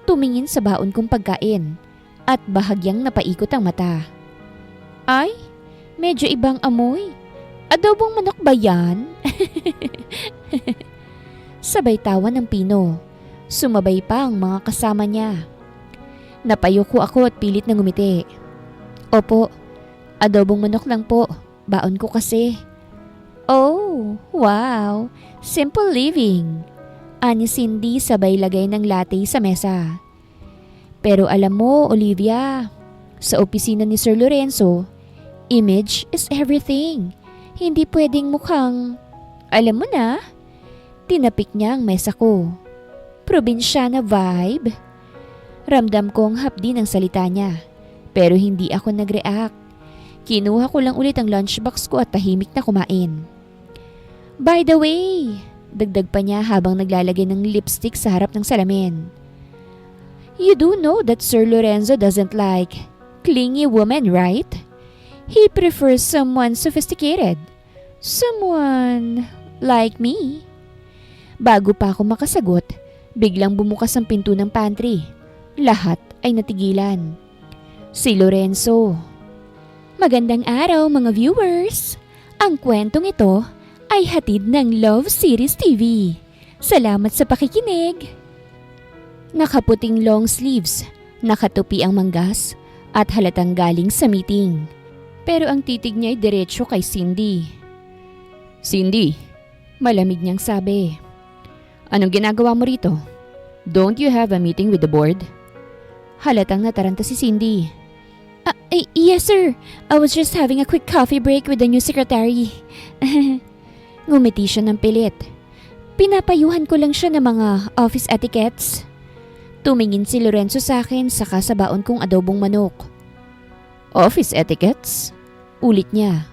Tumingin sa baon kong pagkain at bahagyang napaikot ang mata. Ay, medyo ibang amoy. Adobong manok ba yan? Sabay tawa ng Pino. Sumabay pa ang mga kasama niya. Napayuko ako at pilit na ngumiti. Opo, adobong manok lang po. Baon ko kasi. Oh, wow. Simple living. Ani Cindy sabay lagay ng latte sa mesa. Pero alam mo, Olivia, sa opisina ni Sir Lorenzo, image is everything. Hindi pwedeng mukhang, alam mo na, tinapik niya ang mesa ko. Probinsyana vibe. Ramdam kong hapdi ng salita niya, pero hindi ako nag-react. Kinuha ko lang ulit ang lunchbox ko at tahimik na kumain. By the way, dagdag pa niya habang naglalagay ng lipstick sa harap ng salamin. You do know that Sir Lorenzo doesn't like clingy women, right? He prefers someone sophisticated. Someone like me. Bago pa ako makasagot, biglang bumukas ang pinto ng pantry. Lahat ay natigilan. Si Lorenzo. Magandang araw mga viewers. Ang kwentong ito ay hatid ng Love Series TV. Salamat sa pakikinig. Nakaputing long sleeves, nakatupi ang manggas at halatang galing sa meeting. Pero ang titig niya ay diretsyo kay Cindy. Cindy, malamig niyang sabi. Anong ginagawa mo rito? Don't you have a meeting with the board? Halatang nataranta si Cindy. Yes sir, I was just having a quick coffee break with the new secretary. Ngumiti siya ng pilit. Pinapayuhan ko lang siya ng mga office etiquettes. Tumingin si Lorenzo sa akin saka sa baon kong adobong manok. Office etiquettes? Ulit niya.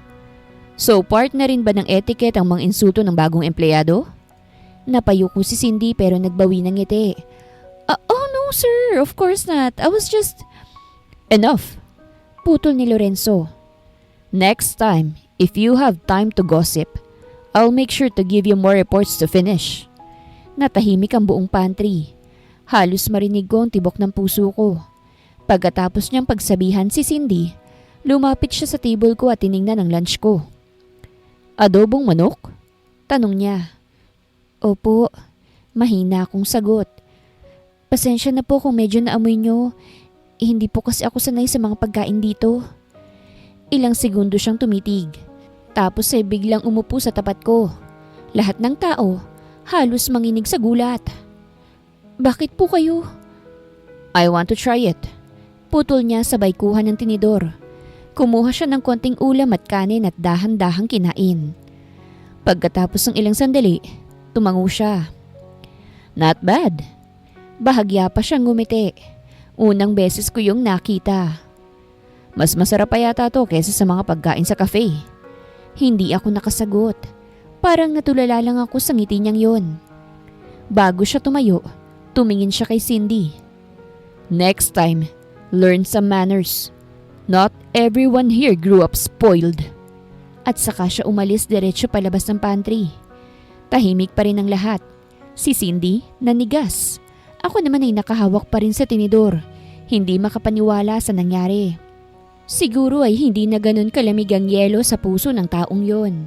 So part na rin ba ng etiquette ang mga insulto ng bagong empleyado? Napayuko si Cindy pero nagbawi ng ngiti. Oh no sir, of course not. I was just... Enough! Putol ni Lorenzo. Next time, if you have time to gossip, I'll make sure to give you more reports to finish. Natahimik ang buong pantry. Halos marinig ko ang tibok ng puso ko. Pagkatapos niyang pagsabihan si Cindy, lumapit siya sa table ko at tiningnan ang lunch ko. Adobong manok? Tanong niya. Opo, mahina akong sagot. Pasensya na po kung medyo naamoy niyo. Hindi po kasi ako sanay sa mga pagkain dito. Ilang segundo siyang tumitig. Tapos ay biglang umupo sa tapat ko. Lahat ng tao halos manginig sa gulat. Bakit po kayo? I want to try it. Putol niya sabay kuha ng tinidor. Kumuha siya ng konting ulam at kanin at dahan-dahang kinain. Pagkatapos ng ilang sandali, tumango siya. Not bad. Bahagya pa siyang ngumiti. Unang beses ko yung nakita. Mas masarap pa yata to kaysa sa mga pagkain sa cafe. Hindi ako nakasagot. Parang natulala lang ako sa ngiti niyang yon. Bago siya tumayo, tumingin siya kay Cindy. Next time, learn some manners. Not everyone here grew up spoiled. At saka siya umalis diretso palabas ng pantry. Tahimik pa rin ang lahat. Si Cindy nanigas. Ako naman ay nakahawak pa rin sa tinidor. Hindi makapaniwala sa nangyari. Siguro ay hindi na ganun kalamig ang yelo sa puso ng taong yon.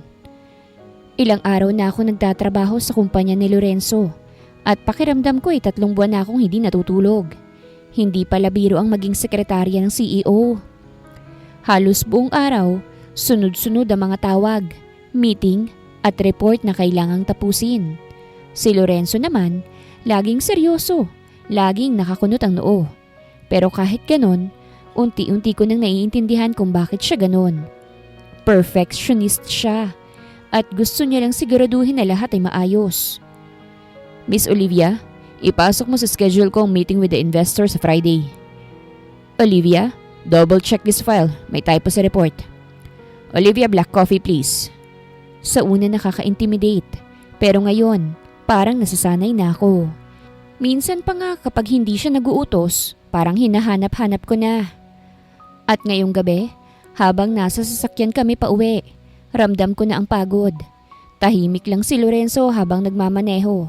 Ilang araw na ako nagtatrabaho sa kumpanya ni Lorenzo. At pakiramdam ko ay 3 buwan na akong hindi natutulog. Hindi pala biro ang maging sekretarya ng CEO. Halos buong araw, sunod-sunod ang mga tawag, meeting at report na kailangang tapusin. Si Lorenzo naman, laging seryoso, laging nakakunot ang noo. Pero kahit ganon, unti-unti ko nang naiintindihan kung bakit siya ganon. Perfectionist siya at gusto niya lang siguraduhin na lahat ay maayos. Miss Olivia, ipasok mo sa schedule ko ang meeting with the investor sa Friday. Olivia, double check this file. May typo sa report. Olivia, black coffee please. Sa una nakaka-intimidate. Pero ngayon, parang nasasanay na ako. Minsan pa nga kapag hindi siya naguutos, parang hinahanap-hanap ko na. At ngayong gabi, habang nasa sasakyan kami pa uwi, ramdam ko na ang pagod. Tahimik lang si Lorenzo habang nagmamaneho.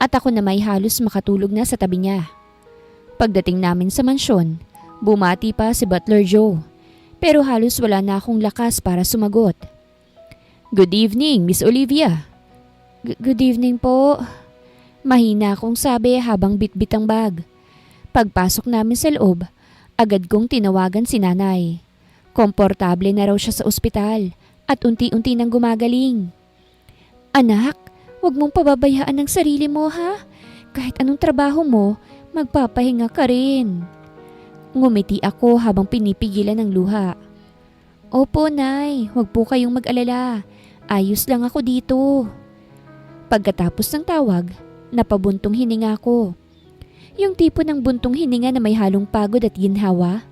At ako na may halos makatulog na sa tabi niya. Pagdating namin sa mansyon, bumati pa si Butler Joe, pero halos wala na akong lakas para sumagot. Good evening, Miss Olivia. Good evening po. Mahina akong sabi habang bitbit ang bag. Pagpasok namin sa loob, agad kong tinawagan si nanay. Komportable na raw siya sa ospital at unti-unti nang gumagaling. Anak, huwag mong pababayaan ang sarili mo ha. Kahit anong trabaho mo, magpapahinga ka rin. Ngumiti ako habang pinipigilan ng luha. Opo, Nay. Huwag po kayong mag-alala. Ayos lang ako dito. Pagkatapos ng tawag, napabuntong hininga ko. Yung tipo ng buntong hininga na may halong pagod at ginhawa.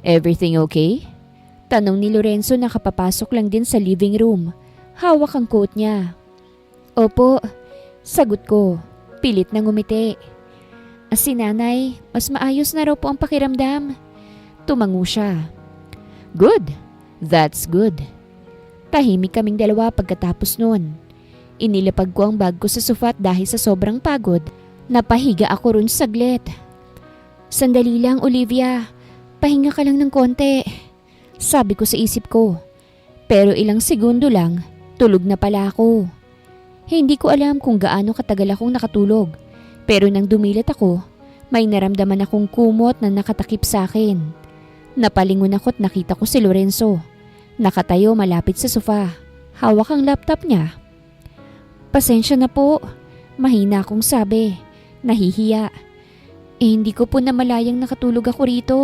Everything okay? Tanong ni Lorenzo na kapapasok lang din sa living room. Hawak ang coat niya. Opo, sagot ko. Pilit na ngumiti. Si nanay, mas maayos na raw po ang pakiramdam. Tumango siya. Good. That's good. Tahimik kaming dalawa pagkatapos nun. Inilapag ko ang bag ko sa sofa dahil sa sobrang pagod, napahiga ako ron saglit. Sandali lang, Olivia. Pahinga ka lang ng konti. Sabi ko sa isip ko. Pero ilang segundo lang, tulog na pala ako. Hindi ko alam kung gaano katagal akong nakatulog. Pero nang dumilat ako, may naramdaman akong kumot na nakatakip sa akin. Napalingon ako't nakita ko si Lorenzo. Nakatayo malapit sa sofa. Hawak ang laptop niya. Pasensya na po. Mahina akong sabi. Nahihiya. Hindi ko po namalayang nakatulog ako rito.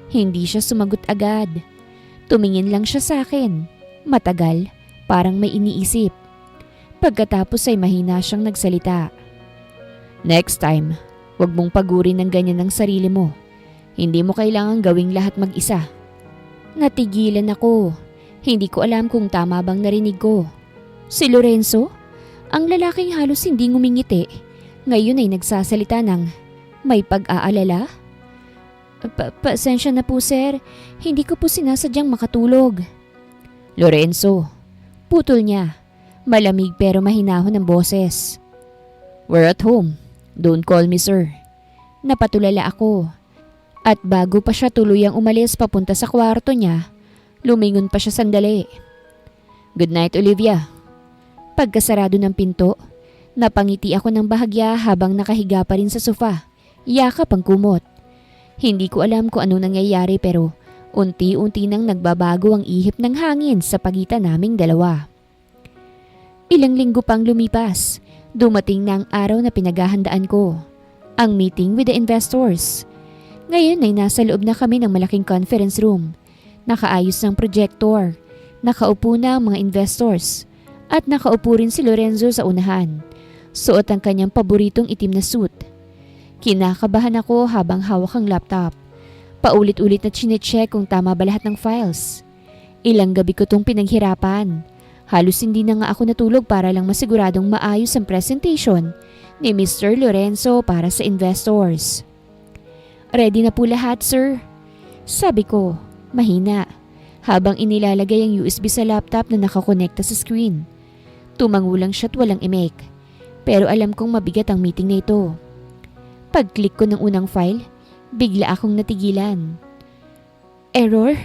Hindi siya sumagot agad. Tumingin lang siya sa akin. Matagal, parang may iniisip. Pagkatapos ay mahina siyang nagsalita. Next time, huwag mong pagurin ng ganyan ang sarili mo. Hindi mo kailangang gawing lahat mag-isa. Natigilan ako. Hindi ko alam kung tama bang narinig ko. Si Lorenzo? Ang lalaking halos hindi ngumingiti. Ngayon ay nagsasalita ng may pag-aalala? Pasensya na po sir. Hindi ko po sinasadyang makatulog. Lorenzo. Putol niya. Malamig pero mahinahon ang boses. We're at home. Don't call me sir. Napatulala ako. At bago pa siya tuluyang umalis papunta sa kwarto niya, lumingon pa siya sandali. Good night, Olivia. Pagkasarado ng pinto, napangiti ako ng bahagya habang nakahiga pa rin sa sofa. Yakap ang kumot. Hindi ko alam kung ano nangyayari pero unti-unti nang nagbabago ang ihip ng hangin sa pagitan naming dalawa. Ilang linggo pang lumipas. Dumating na ang araw na pinaghahandaan ko, ang meeting with the investors. Ngayon ay nasa loob na kami ng malaking conference room. Nakaayos ng projector, nakaupo na ang mga investors, at nakaupo rin si Lorenzo sa unahan. Suot ang kanyang paboritong itim na suit. Kinakabahan ako habang hawak ang laptop. Paulit-ulit na chinecheck kung tama ba lahat ng files. Ilang gabi ko tong pinaghirapan. Halos hindi na nga ako natulog para lang masiguradong maayos ang presentation ni Mr. Lorenzo para sa investors. Ready na po lahat, sir. Sabi ko, mahina, habang inilalagay ang USB sa laptop na nakakonekta sa screen. Tumango lang siya't walang imek. Pero alam kong mabigat ang meeting na ito. Pag-click ko ng unang file, bigla akong natigilan. Error?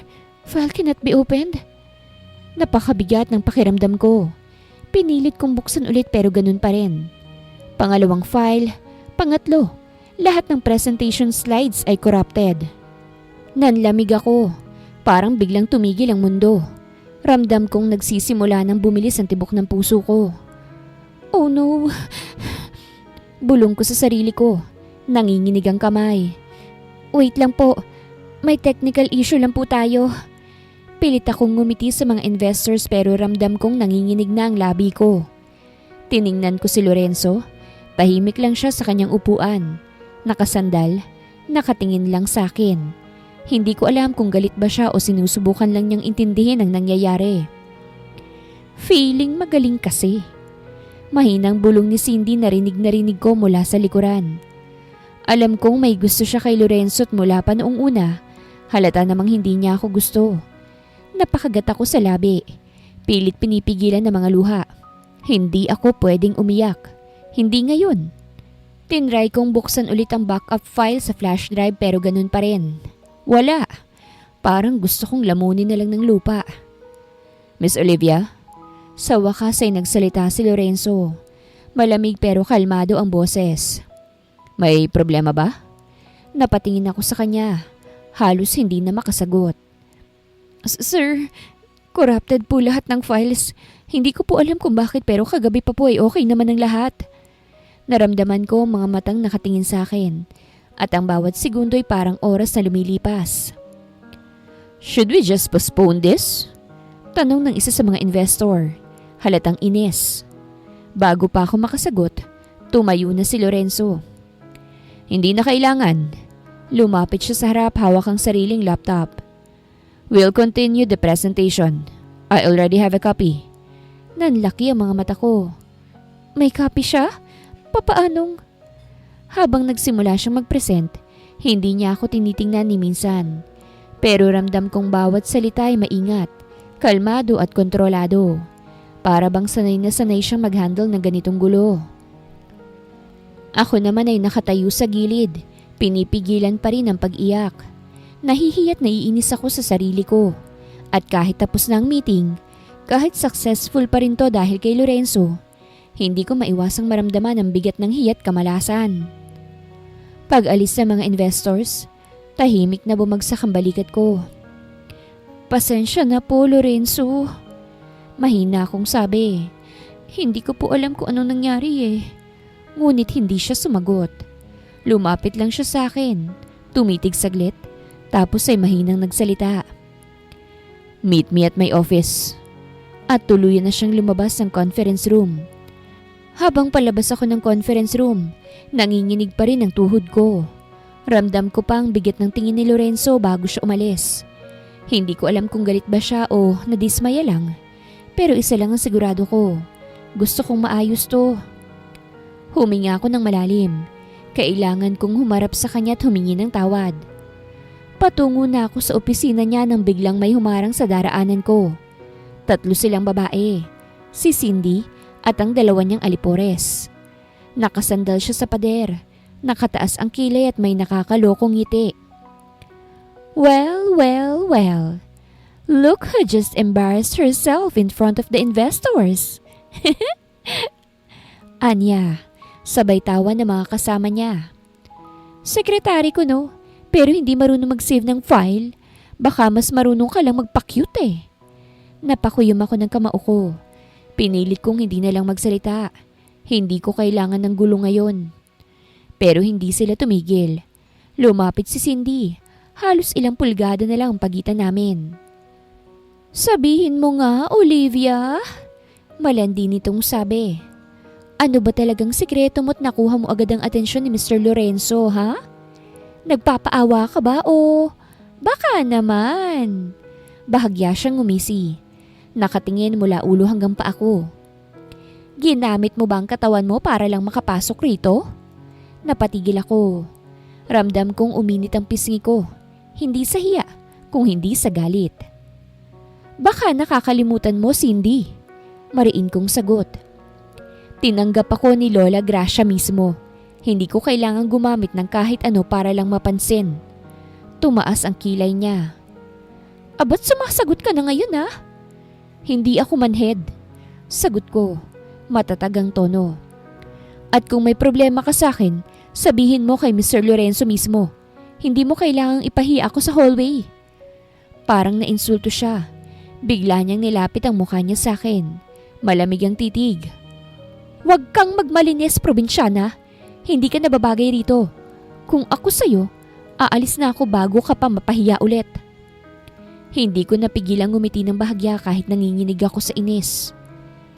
File cannot be opened? Napakabigat ng pakiramdam ko. Pinilit kong buksan ulit pero ganun pa rin. Pangalawang file, pangatlo, lahat ng presentation slides ay corrupted. Nanlamig ako. Parang biglang tumigil ang mundo. Ramdam kong nagsisimula ng bumilis ang tibok ng puso ko. Oh no! Bulong ko sa sarili ko. Nanginginig ang kamay. Wait lang po. May technical issue lang po tayo. Pilit akong ngumiti sa mga investors pero ramdam kong nanginginig na ang labi ko. Tiningnan ko si Lorenzo. Tahimik lang siya sa kanyang upuan. Nakasandal, nakatingin lang sa akin. Hindi ko alam kung galit ba siya o sinusubukan lang niyang intindihin ang nangyayari. Feeling magaling kasi. Mahinang bulong ni Cindy narinig ko mula sa likuran. Alam kong may gusto siya kay Lorenzo at mula pa noong una, halata namang hindi niya ako gusto. Napakagat ako sa labi. Pilit pinipigilan ng mga luha. Hindi ako pwedeng umiyak. Hindi ngayon. Tinry kong buksan ulit ang backup file sa flash drive pero ganun pa rin. Wala. Parang gusto kong lamunin na lang ng lupa. Miss Olivia? Sa wakas ay nagsalita si Lorenzo. Malamig pero kalmado ang boses. May problema ba? Napatingin ako sa kanya. Halos hindi na makasagot. Sir, corrupted po lahat ng files. Hindi ko po alam kung bakit pero kagabi pa po ay okay naman ang lahat. Naramdaman ko mga matang nakatingin sa akin. At ang bawat segundo ay parang oras na lumilipas. Should we just postpone this? Tanong ng isa sa mga investor. Halatang inis. Bago pa ako makasagot, tumayo na si Lorenzo. Hindi na kailangan. Lumapit siya sa harap hawak ang sariling laptop. We'll continue the presentation. I already have a copy. Nanlaki ang mga mata ko. May copy siya? Papaanong? Habang nagsimula siyang mag-present, hindi niya ako tinitingnan ni minsan. Pero ramdam kong bawat salita ay maingat, kalmado at kontrolado. Para bang sanay na sanay siyang mag-handle ng ganitong gulo. Ako naman ay nakatayo sa gilid, pinipigilan pa rin ang pag-iyak. Nahihiya't naiinis ako sa sarili ko. At kahit tapos na ang meeting, kahit successful pa rin to dahil kay Lorenzo, hindi ko maiwasang maramdaman ang bigat ng hiyat kamalasan. Pag-alis sa mga investors, tahimik na bumagsak ang balikat ko. Pasensya na po, Lorenzo. Mahina akong sabi. Hindi ko po alam kung anong nangyari eh. Ngunit hindi siya sumagot. Lumapit lang siya sa akin, tumitig saglit, tapos ay mahinang nagsalita. Meet me at my office. At tuluyan na siyang lumabas ng conference room. Habang palabas ako ng conference room, nanginginig pa rin ang tuhod ko. Ramdam ko pa ang bigat ng tingin ni Lorenzo bago siya umalis. Hindi ko alam kung galit ba siya o nadismaya lang. Pero isa lang ang sigurado ko. Gusto kong maayos to. Huminga ako ng malalim. Kailangan kong humarap sa kanya at humingi ng tawad. Patungo na ako sa opisina niya nang biglang may humarang sa daraanan ko. 3 silang babae. Si Cindy at ang 2 niyang alipores. Nakasandal siya sa pader. Nakataas ang kilay at may nakakalokong ngiti. Well, well, well. Look who just embarrassed herself in front of the investors. Anya, sabay tawa ng mga kasama niya. Sekretary ko no, pero hindi marunong mag-save ng file. Baka mas marunong ka lang magpa-cute eh. Napakuyom ako ng kamao ko. Pinilit kong hindi na lang magsalita. Hindi ko kailangan ng gulo ngayon. Pero hindi sila tumigil. Lumapit si Cindy. Halos ilang pulgada na lang ang pagitan namin. Sabihin mo nga, Olivia. Malandi nitong sabi. Ano ba talagang sikreto mo't nakuha mo agad ang atensyon ni Mr. Lorenzo, ha? Nagpapaawa ka ba o baka naman? Bahagya siyang ngumisi. Nakatingin mula ulo hanggang paa ko. Ginamit mo ba ang katawan mo para lang makapasok rito? Napatigil ako. Ramdam kong uminit ang pisngi ko. Hindi sa hiya, kung hindi sa galit. Baka nakakalimutan mo, Cindy. Mariin kong sagot. Tinanggap ako ni Lola Gracia mismo. Hindi ko kailangang gumamit ng kahit ano para lang mapansin. Tumaas ang kilay niya. Abat sumasagot ka na ngayon, ha? Hindi ako manhead. Sagot ko, matatag ang tono. At kung may problema ka sa akin, sabihin mo kay Mr. Lorenzo mismo. Hindi mo kailangang ipahiya ako sa hallway. Parang nainsulto siya. Bigla niyang nilapit ang mukha niya sa akin. Malamig ang titig. Huwag kang magmalinis, probinsyana. Hindi ka nababagay rito. Kung ako sa'yo, aalis na ako bago ka pa mapahiya ulit. Hindi ko napigilang ngumiti ng bahagya kahit nanginginig ako sa inis.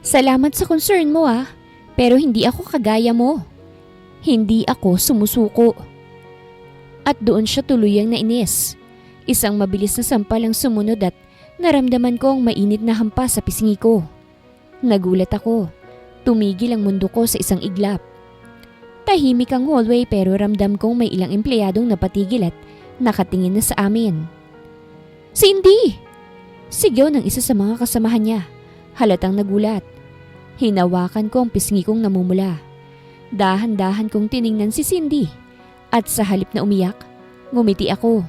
Salamat sa concern mo, pero hindi ako kagaya mo. Hindi ako sumusuko. At doon siya tuluyang nainis. Isang mabilis na sampal ang sumunod at naramdaman ko ang mainit na hampas sa pisngi ko. Nagulat ako. Tumigil ang mundo ko sa isang iglap. Tahimik ang hallway pero ramdam kong may ilang empleyadong napatigil at nakatingin na sa amin. Cindy! Sigaw ng isa sa mga kasamahan niya. Halatang nagulat. Hinawakan ko ang pisngi kong namumula. Dahan-dahan kong tiningnan si Cindy. At sa halip na umiyak, ngumiti ako.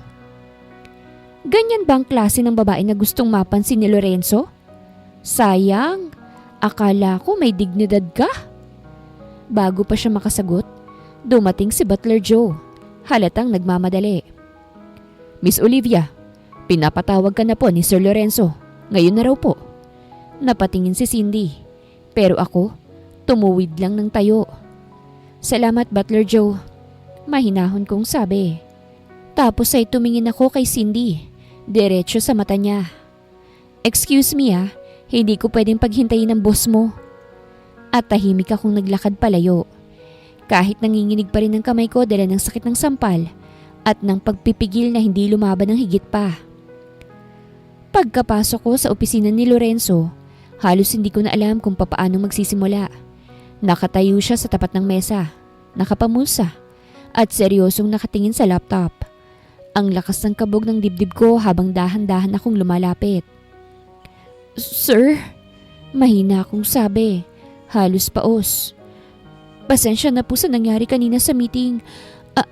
Ganyan ba ang klase ng babae na gustong mapansin ni Lorenzo? Sayang, akala ko may dignidad ka. Bago pa siya makasagot, dumating si Butler Joe. Halatang nagmamadali. Miss Olivia, pinapatawag ka na po ni Sir Lorenzo. Ngayon na raw po. Napatingin si Cindy. Pero ako, tumuwid lang ng tayo. Salamat, Butler Joe. Mahinahon kong sabi. Tapos ay tumingin ako kay Cindy. Diretso sa mata niya. Excuse me, hindi ko pwedeng paghintayin ng boss mo. At tahimik akong naglakad palayo. Kahit nanginginig pa rin ang kamay ko dala ng sakit ng sampal at ng pagpipigil na hindi lumaban ng higit pa. Pagkapasok ko sa opisina ni Lorenzo, halos hindi ko na alam kung papaano magsisimula. Nakatayo siya sa tapat ng mesa, nakapamulsa, at seryosong nakatingin sa laptop. Ang lakas ng kabog ng dibdib ko habang dahan-dahan akong lumalapit. Sir, mahina akong sabi, halos paos. Pasensya na po sa nangyari kanina sa meeting.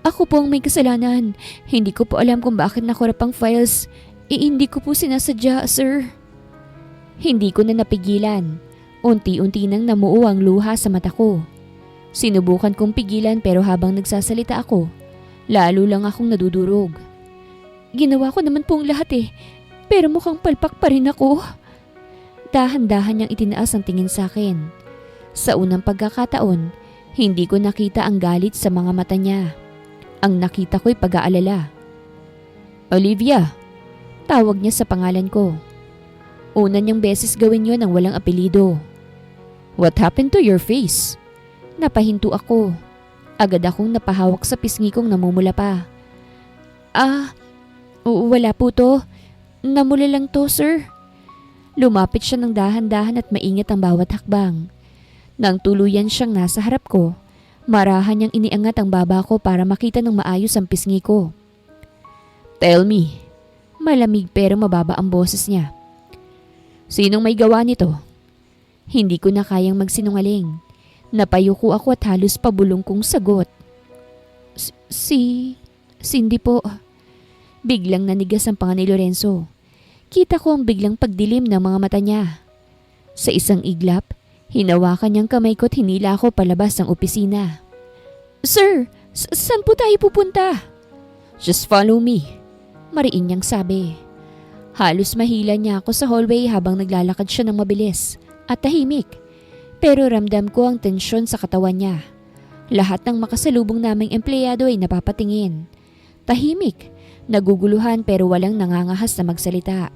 Ako po ang may kasalanan. Hindi ko po alam kung bakit nakurap ang files. Hindi ko po sinasadya, sir. Hindi ko na napigilan. Unti-unti nang namuo ang luha sa mata ko. Sinubukan kong pigilan pero habang nagsasalita ako, lalo lang akong nadudurog. Ginawa ko naman pong lahat pero mukhang palpak pa rin ako. Dahan-dahan niyang itinaas ang tingin sa akin. Sa unang pagkakataon, hindi ko nakita ang galit sa mga mata niya. Ang nakita ko'y pag-aalala. Olivia, tawag niya sa pangalan ko. Una niyang beses gawin yon ang walang apelido. What happened to your face? Napahinto ako. Agad akong napahawak sa pisngi kong namumula pa. Wala po to. Namula lang to, sir. Lumapit siya ng dahan-dahan at maingat ang bawat hakbang. Nang tuluyan siyang nasa harap ko, marahan niyang iniangat ang baba ko para makita ng maayos ang pisngi ko. Tell me. Malamig pero mababa ang boses niya. Sinong may gawa nito? Hindi ko na kayang magsinungaling. Napayuko ako at halos pabulong kong sagot. Cindy po. Biglang nanigas ang panga ni Lorenzo. Kita ko ang biglang pagdilim ng mga mata niya. Sa isang iglap, hinawakan niyang kamay ko at hinila ako palabas ng opisina. Sir, saan po tayo pupunta? Just follow me. Mariin niyang sabi. Halos mahila niya ako sa hallway habang naglalakad siya ng mabilis at tahimik. Pero ramdam ko ang tensyon sa katawan niya. Lahat ng makasalubong naming empleyado ay napapatingin. Tahimik, naguguluhan pero walang nangangahas na magsalita.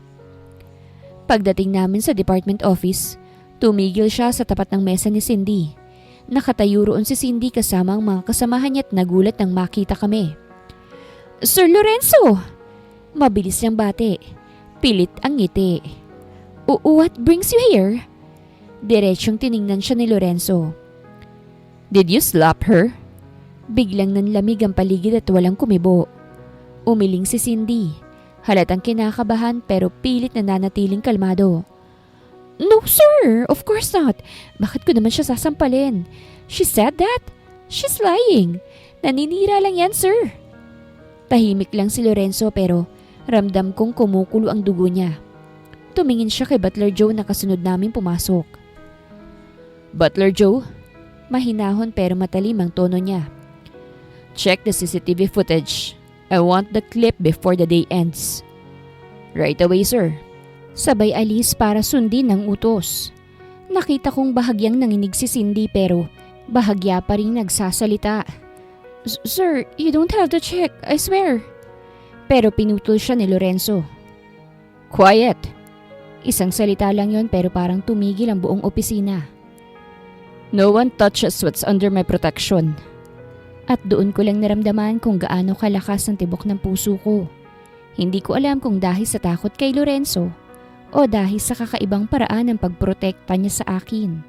Pagdating namin sa department office, tumigil siya sa tapat ng mesa ni Cindy. Nakatayo roon si Cindy kasama ang mga kasamahan niya at nagulat nang makita kami. Sir Lorenzo! Mabilis niyang bati. Pilit ang ngiti. What brings you here? Diretsyong tiningnan siya ni Lorenzo. Did you slap her? Biglang nanlamig ang paligid at walang kumibo. Umiling si Cindy. Halatang kinakabahan pero pilit na nanatiling kalmado. No sir, of course not. Bakit ko naman siya sasampalin? She said that? She's lying. Naninira lang yan sir. Tahimik lang si Lorenzo pero ramdam kong kumukulo ang dugo niya. Tumingin siya kay Butler Joe na kasunod naming pumasok. Butler Joe? Mahinahon pero matalim ang tono niya. Check the CCTV footage. I want the clip before the day ends. Right away, sir. Sabay alis para sundin ng utos. Nakita kong bahagyang nanginig si Cindy pero bahagya pa rin nagsasalita. Sir, you don't have to check, I swear. Pero pinutol siya ni Lorenzo. Quiet. Isang salita lang yon pero parang tumigil ang buong opisina. No one touches what's under my protection. At doon ko lang naramdaman kung gaano kalakas ang tibok ng puso ko. Hindi ko alam kung dahil sa takot kay Lorenzo o dahil sa kakaibang paraan ng pagprotekta niya sa akin.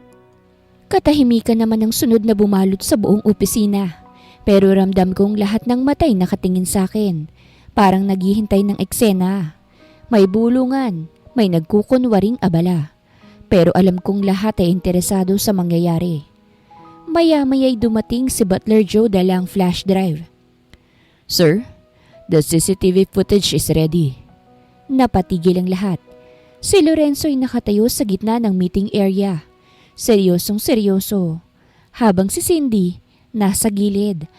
Katahimikan naman ang sunod na bumalot sa buong opisina. Pero ramdam kong lahat ng matay nakatingin sa akin. Parang naghihintay ng eksena. May bulungan, may nagkukunwaring abala. Pero alam kong lahat ay interesado sa mangyayari. Maya-maya'y dumating si Butler Joe dalang flash drive. Sir, the CCTV footage is ready. Napatigil ang lahat. Si Lorenzo'y nakatayo sa gitna ng meeting area. Seryosong seryoso. Habang si Cindy, nasa gilid.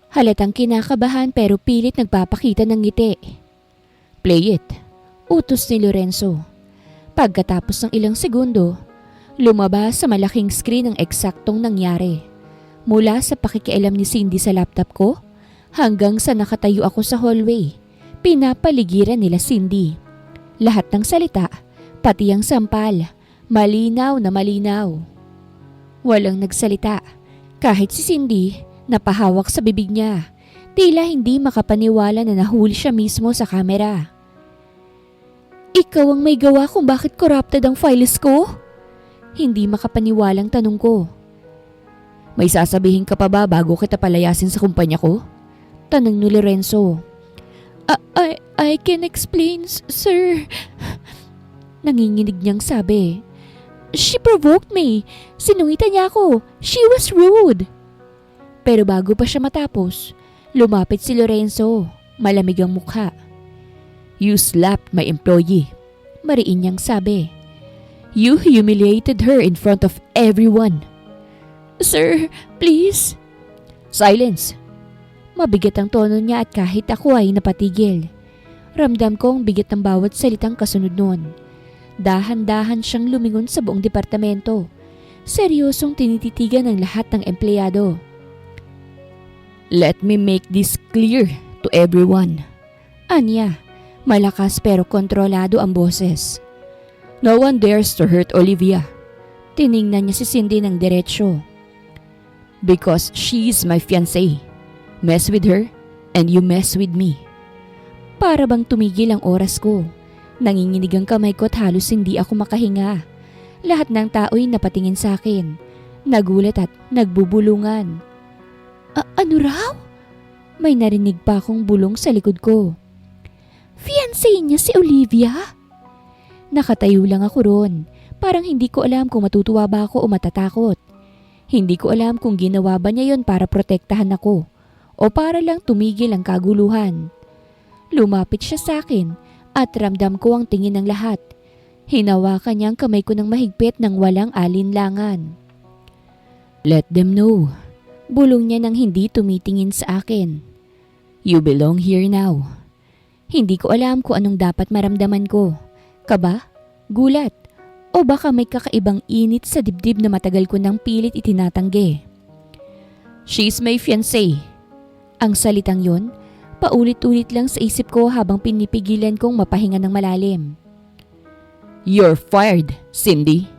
Halatang kinakabahan pero pilit nagpapakita ng ngiti. Play it. Utos ni Lorenzo. Pagkatapos ng ilang segundo, lumabas sa malaking screen ang eksaktong nangyari. Mula sa pakikialam ni Cindy sa laptop ko, hanggang sa nakatayo ako sa hallway, pinapaligiran nila Cindy. Lahat ng salita, pati ang sampal, malinaw na malinaw. Walang nagsalita, kahit si Cindy, napahawak sa bibig niya. Tila hindi makapaniwala na nahuli siya mismo sa kamera. Ikaw ang may gawa kung bakit corrupted ang files ko? Hindi makapaniwalang tanong ko. May sasabihin ka pa ba bago kita palayasin sa kumpanya ko? Tanong ni Lorenzo. I can explain, sir. Nanginginig niyang sabi. She provoked me. Sinungitan niya ako. She was rude. Pero bago pa siya matapos, lumapit si Lorenzo. Malamig ang mukha. You slapped my employee. Mariin niyang sabi. You humiliated her in front of everyone. Sir, please. Silence. Mabigat ang tono niya at kahit ako ay napatigil. Ramdam ko ang bigat ng bawat salitang kasunod noon. Dahan-dahan siyang lumingon sa buong departamento. Seryosong tinititigan ng lahat ng empleyado. Let me make this clear to everyone. Anya, malakas pero kontrolado ang boses. No one dares to hurt Olivia. Tiningnan niya si Cindy ng diretsyo. Because she is my fiancé. Mess with her and you mess with me. Para bang tumigil ang oras ko. Nanginginig ang kamay ko at halos hindi ako makahinga. Lahat ng tao'y napatingin sa akin. Nagulat at nagbubulungan. Ano raw? May narinig pa akong bulong sa likod ko. Fiancé niya si Olivia? Nakatayo lang ako ron. Parang hindi ko alam kung matutuwa ba ako o matatakot. Hindi ko alam kung ginawa ba niya yon para protektahan ako o para lang tumigil ang kaguluhan. Lumapit siya sa akin at ramdam ko ang tingin ng lahat. Hinawakan niya ang kamay ko ng mahigpit nang walang alinlangan. Let them know. Bulong niya nang hindi tumitingin sa akin. You belong here now. Hindi ko alam kung anong dapat maramdaman ko. Kaba? Gulat? O baka may kakaibang init sa dibdib na matagal ko nang pilit itinatanggi. She's my fiancé. Ang salitang yon, paulit-ulit lang sa isip ko habang pinipigilan kong mapahinga ng malalim. You're fired, Cindy.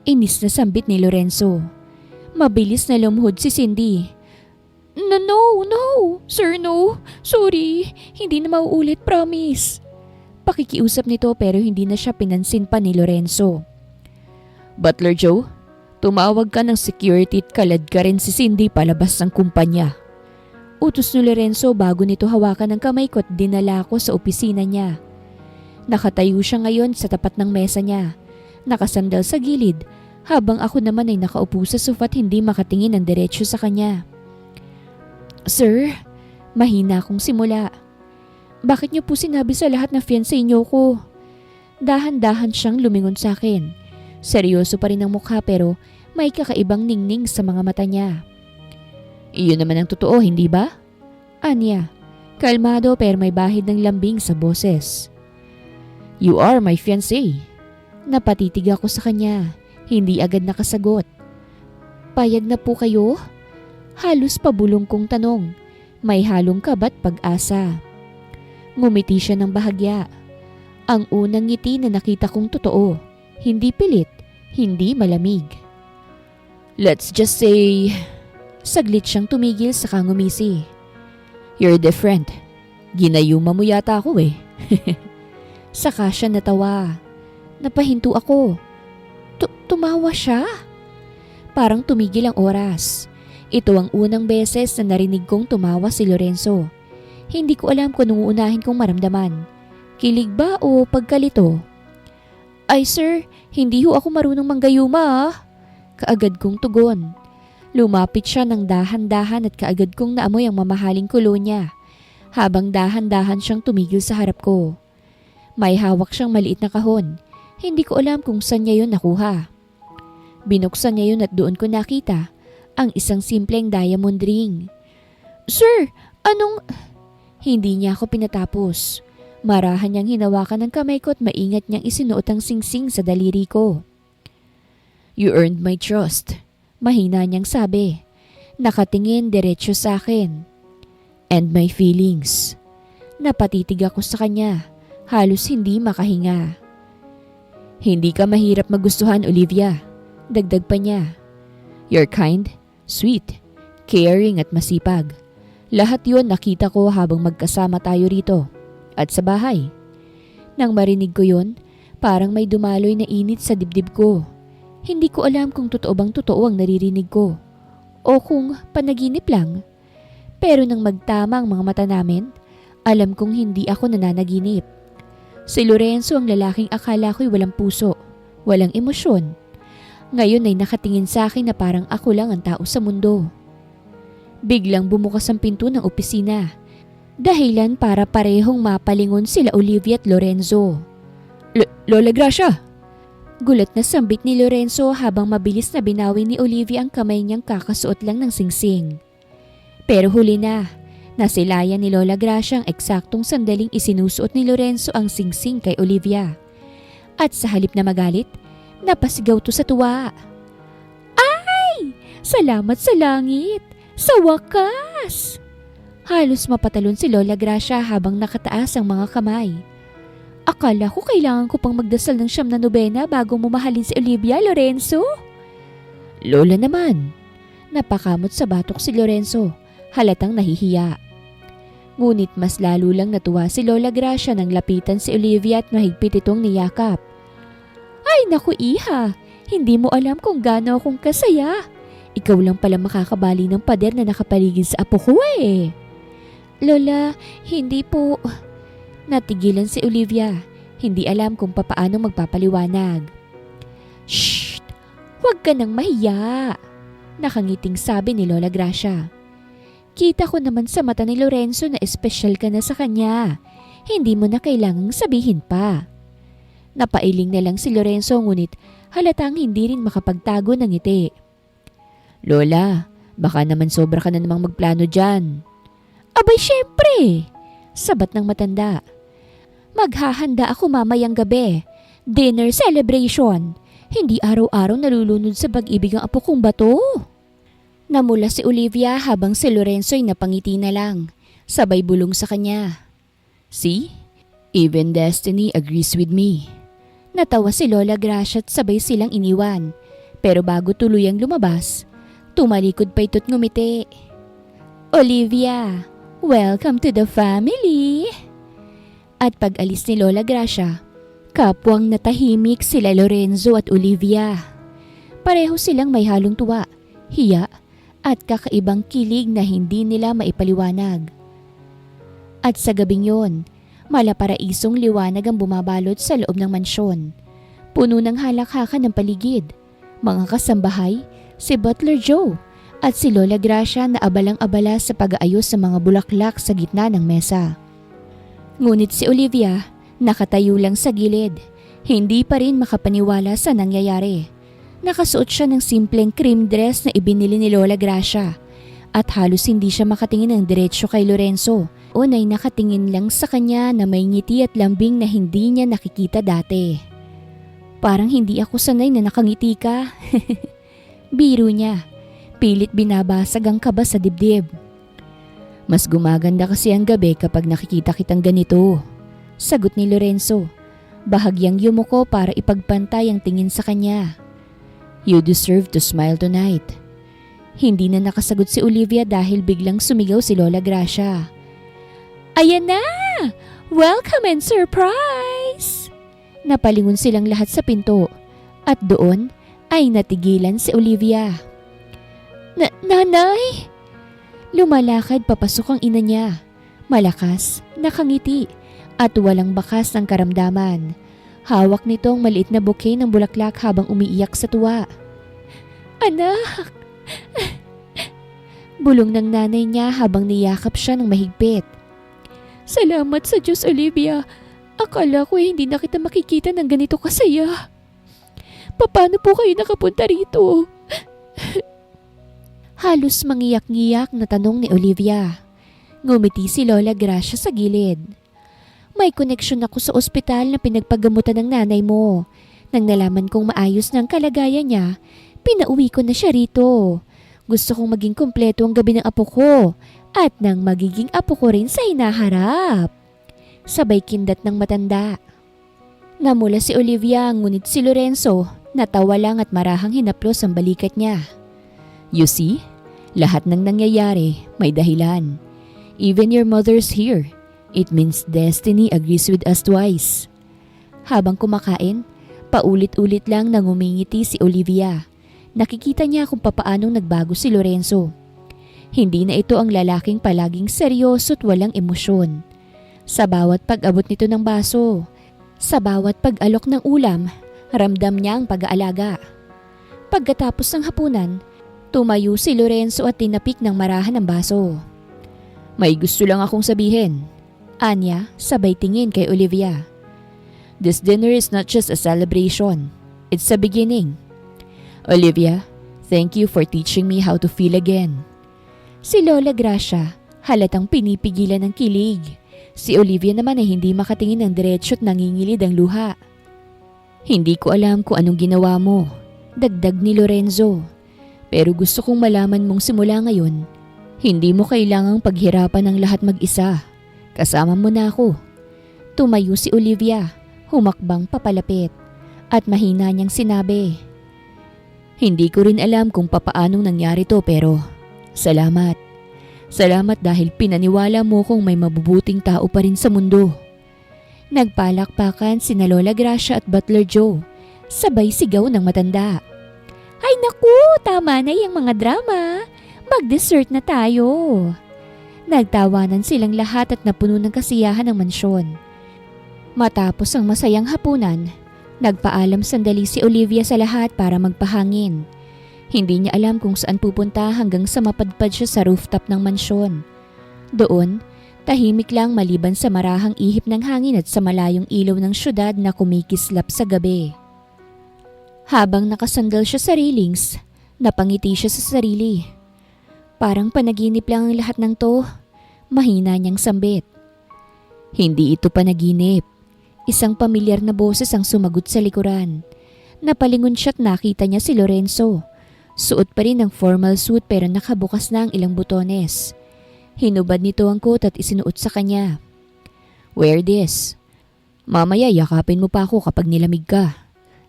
Inis na sambit ni Lorenzo. Mabilis na lumuhod si Cindy. No, sir, no. Sorry, hindi na mauulit, promise. Pakikiusap nito pero hindi na siya pinansin pa ni Lorenzo. Butler Joe, tumawag ka ng security at kalad ka rin si Cindy palabas ng kumpanya. Utos ni Lorenzo bago nito hawakan ng kamay ko at dinala ko sa opisina niya. Nakatayo siya ngayon sa tapat ng mesa niya, nakasandal sa gilid, habang ako naman ay nakaupo sa sofa at hindi makatingin ng diretsyo sa kanya. Sir, mahina akong simula. Bakit niyo po sinabi sa lahat na fiancé niyo ko? Dahan-dahan siyang lumingon sa akin. Seryoso pa rin ang mukha pero may kakaibang ningning sa mga mata niya. Iyon naman ang totoo, hindi ba? Anya, kalmado pero may bahid ng lambing sa boses. You are my fiancé. Napatitig ako sa kanya, hindi agad nakasagot. Payag na po kayo? Halos pabulong kong tanong, may halong kabat pag-asa. Ngumiti siya ng bahagya. Ang unang ngiti na nakita kong totoo, hindi pilit, hindi malamig. Let's just say, saglit siyang tumigil sa ngumisi. You're different. Ginayuma mo yata ako eh. Saka siya natawa. Napahinto ako. Tumawa siya? Parang tumigil ang oras. Ito ang unang beses na narinig kong tumawa si Lorenzo. Hindi ko alam kung anong uunahin kong maramdaman. Kilig ba o pagkalito? Ay sir, hindi ho ako marunong manggayuma ah. Kaagad kong tugon. Lumapit siya ng dahan-dahan at kaagad kong naamoy ang mamahaling kulo niya. Habang dahan-dahan siyang tumigil sa harap ko. May hawak siyang maliit na kahon. Hindi ko alam kung saan niya yun nakuha. Binuksan niya yun at doon ko nakita ang isang simpleng diamond ring. Sir, anong... Hindi niya ako pinatapos. Marahan niyang hinawakan ng kamay ko at maingat niyang isinuot ang singsing sa daliri ko. You earned my trust. Mahina niyang sabi. Nakatingin diretsyo sa akin. And my feelings. Napatitig ako sa kanya. Halos hindi makahinga. Hindi ka mahirap magustuhan, Olivia. Dagdag pa niya. You're kind, sweet, caring at masipag. Lahat yon nakita ko habang magkasama tayo rito. At sa bahay. Nang marinig ko yon, parang may dumaloy na init sa dibdib ko. Hindi ko alam kung totoo bang totoo ang naririnig ko. O kung panaginip lang. Pero nang magtama ang mga mata namin, alam kong hindi ako nananaginip. Si Lorenzo ang lalaking akala ko'y walang puso, walang emosyon. Ngayon ay nakatingin sa akin na parang ako lang ang tao sa mundo. Biglang bumukas ang pinto ng opisina. Dahilan para parehong mapalingon sila Olivia at Lorenzo. Lola Gracia! Gulat na sambit ni Lorenzo habang mabilis na binawi ni Olivia ang kamay niyang kakasuot lang ng singsing. Pero huli na. Nasilayan ni Lola Gracia ang eksaktong sandaling isinusuot ni Lorenzo ang singsing kay Olivia. At sa halip na magalit, napasigaw to sa tuwa. Ay! Salamat sa langit! Sa wakas! Halos mapatalon si Lola Gracia habang nakataas ang mga kamay. Akala ko kailangan ko pang magdasal ng 9 na nobena bago mo mahalin si Olivia, Lorenzo? Lola naman. Napakamot sa batok si Lorenzo. Halatang nahihiya. Ngunit mas lalo lang natuwa si Lola Gracia nang lapitan si Olivia at mahigpit itong niyakap. Ay naku iha, hindi mo alam kung gaano akong kasaya. Ikaw lang pala makakabali ng pader na nakapaligid sa apo ko eh. Lola, hindi po. Natigilan si Olivia. Hindi alam kung papaano magpapaliwanag. Shh! Huwag ka nang mahiya. Nakangiting sabi ni Lola Gracia. Kita ko naman sa mata ni Lorenzo na espesyal ka na sa kanya. Hindi mo na kailangang sabihin pa. Napailing na lang si Lorenzo ngunit halatang hindi rin makapagtago ng ngiti. Lola, baka naman sobra ka na namang magplano dyan. Abay syempre! Sabat ng matanda. Maghahanda ako mamayang gabi. Dinner celebration. Hindi araw-araw nalulunod sa pag-ibig ang apo kong bato. Namula si Olivia habang si Lorenzo ay napangiti na lang. Sabay bulong sa kanya. See? Even destiny agrees with me. Natawa si Lola Gracia at sabay silang iniwan. Pero bago tuluyang lumabas, tumalikod pa ito't ngumiti. Olivia, welcome to the family! At pag alis ni Lola Gracia, kapwang natahimik sila Lorenzo at Olivia. Pareho silang may halong tuwa, hiya at kakaibang kilig na hindi nila maipaliwanag. At sa gabing yon, malaparaisong liwanag ang bumabalot sa loob ng mansyon. Puno ng halakhakan ng paligid. Mga kasambahay, si Butler Joe at si Lola Gracia na abalang-abala sa pag-aayos sa mga bulaklak sa gitna ng mesa. Ngunit si Olivia, nakatayo lang sa gilid, hindi pa rin makapaniwala sa nangyayari. Nakasuot siya ng simpleng cream dress na ibinili ni Lola Gracia at halos hindi siya makatingin ng diretsyo kay Lorenzo. Unay nakatingin lang sa kanya na may ngiti at lambing na hindi niya nakikita dati. Parang hindi ako sanay na nakangiti ka. Biro niya. Pilit binabasag ang kaba sa dibdib. Mas gumaganda kasi ang gabi kapag nakikita kitang ganito, sagot ni Lorenzo. Bahagyang yumuko para ipagpantay ang tingin sa kanya. You deserve to smile tonight. Hindi na nakasagot si Olivia dahil biglang sumigaw si Lola Gracia. Ayan na! Welcome and surprise! Napalingon silang lahat sa pinto at doon ay natigilan si Olivia. Nanay! Lumalakad papasok ang ina niya. Malakas, nakangiti at walang bakas ng karamdaman. Hawak nito ang maliit na bouquet ng bulaklak habang umiiyak sa tuwa. Anak! Bulong ng nanay niya habang niyakap siya ng mahigpit. Salamat sa Diyos, Olivia. Akala ko hindi na kita makikita ng ganito kasaya. Paano po kayo nakapunta rito? Halos mangiyak-ngiyak na tanong ni Olivia. Ngumiti si Lola Gracia sa gilid. May koneksyon ako sa ospital na pinagpagamutan ng nanay mo. Nang nalaman kong maayos ng kalagayan niya, pinauwi ko na siya rito. Gusto kong maging kumpleto ang gabi ng apo ko at nang magiging apo ko rin sa hinaharap. Sabay kindat ng matanda. Namula si Olivia ngunit si Lorenzo natawa lang at marahang hinaplos ang balikat niya. You see, lahat ng nangyayari may dahilan. Even your mother's here. It means destiny agrees with us twice. Habang kumakain, paulit-ulit lang nangumingiti si Olivia. Nakikita niya kung papaanong nagbago si Lorenzo. Hindi na ito ang lalaking palaging seryoso at walang emosyon. Sa bawat pag-abot nito ng baso, sa bawat pag-alok ng ulam, ramdam niya ang pag-aalaga. Pagkatapos ng hapunan, tumayo si Lorenzo at tinapik ng marahan ng baso. May gusto lang akong sabihin. Anya, sabay tingin kay Olivia. This dinner is not just a celebration. It's a beginning. Olivia, thank you for teaching me how to feel again. Si Lola Gracia, halatang pinipigilan ng kilig. Si Olivia naman ay hindi makatingin ng diretsyo at nangingilid ang luha. Hindi ko alam kung anong ginawa mo, dagdag ni Lorenzo. Pero gusto kong malaman mong simula ngayon, hindi mo kailangang paghirapan ng lahat mag-isa. Kasama mo na ako. Tumayo si Olivia, humakbang papalapit, at mahina niyang sinabi. Hindi ko rin alam kung papaanong nangyari to pero salamat. Salamat dahil pinaniwala mo kong may mabubuting tao pa rin sa mundo. Nagpalakpakan sina Lola Gracia at Butler Joe, sabay sigaw ng matanda. Ay naku, tama na yung mga drama. Mag-dessert na tayo. Nagtawanan silang lahat at napuno ng kasiyahan ng mansyon. Matapos ang masayang hapunan, nagpaalam sandali si Olivia sa lahat para magpahangin. Hindi niya alam kung saan pupunta hanggang sa mapadpad siya sa rooftop ng mansyon. Doon, tahimik lang maliban sa marahang ihip ng hangin at sa malayong ilaw ng syudad na kumikislap sa gabi. Habang nakasandal siya sa railings, napangiti siya sa sarili. Parang panaginip lang ang lahat ng to. Mahina niyang sambit. Hindi ito panaginip. Isang pamilyar na boses ang sumagot sa likuran. Napalingon siya at nakita niya si Lorenzo. Suot pa rin ang formal suit pero nakabukas na ang ilang butones. Hinubad nito ang coat at isinuot sa kanya. Wear this. Mamaya yakapin mo pa ako kapag nilamig ka.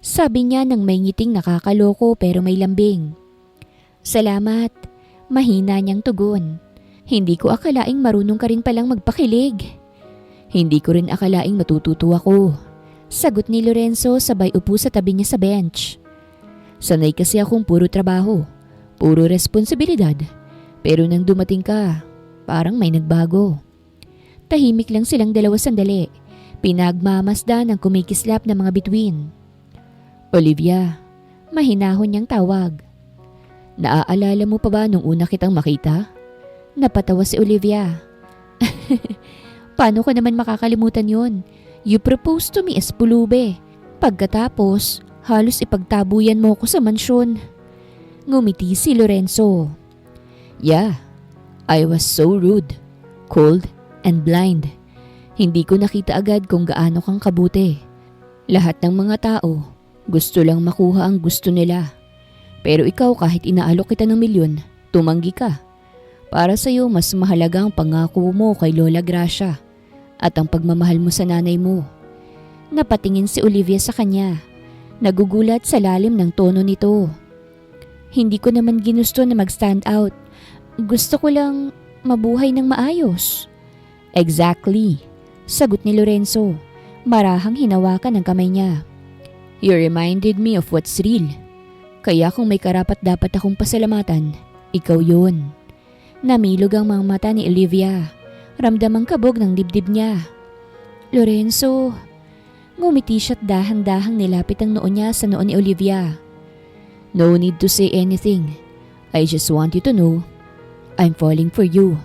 Sabi niya nang may ngiting nakakaloko pero may lambing. Salamat. Mahina niyang tugon. Hindi ko akalaing marunong ka rin palang magpakilig. Hindi ko rin akalaing matututo ako. Sagot ni Lorenzo sabay upo sa tabi niya sa bench. Sanay kasi akong puro trabaho, puro responsibilidad. Pero nang dumating ka, parang may nagbago. Tahimik lang silang dalawa sandali. Pinagmamasdan ang kumikislap na mga bituin. Olivia, mahinahon niyang tawag. Naaalala mo pa ba nung una kitang makita? Napatawa si Olivia. Paano ko naman makakalimutan yon? You proposed to me as pulube. Pagkatapos, halos ipagtabuyan mo ko sa mansyon. Ngumiti si Lorenzo. Yeah, I was so rude, cold, and blind. Hindi ko nakita agad kung gaano kang kabuti. Lahat ng mga tao, gusto lang makuha ang gusto nila. Pero ikaw kahit inaalok kita ng milyon, tumanggi ka. Para sa'yo mas mahalaga ang pangako mo kay Lola Gracia at ang pagmamahal mo sa nanay mo. Napatingin si Olivia sa kanya. Nagugulat sa lalim ng tono nito. Hindi ko naman ginusto na mag-stand out. Gusto ko lang mabuhay ng maayos. Exactly, sagot ni Lorenzo. Marahang hinawakan ang kamay niya. You reminded me of what's real. Kaya kung may karapat dapat akong pasalamatan, ikaw yun. Namilog ang mga mata ni Olivia. Ramdam ang kabog ng dibdib niya. Lorenzo, ngumiti siya't dahan-dahang nilapit ang noo niya sa noo ni Olivia. No need to say anything. I just want you to know, I'm falling for you.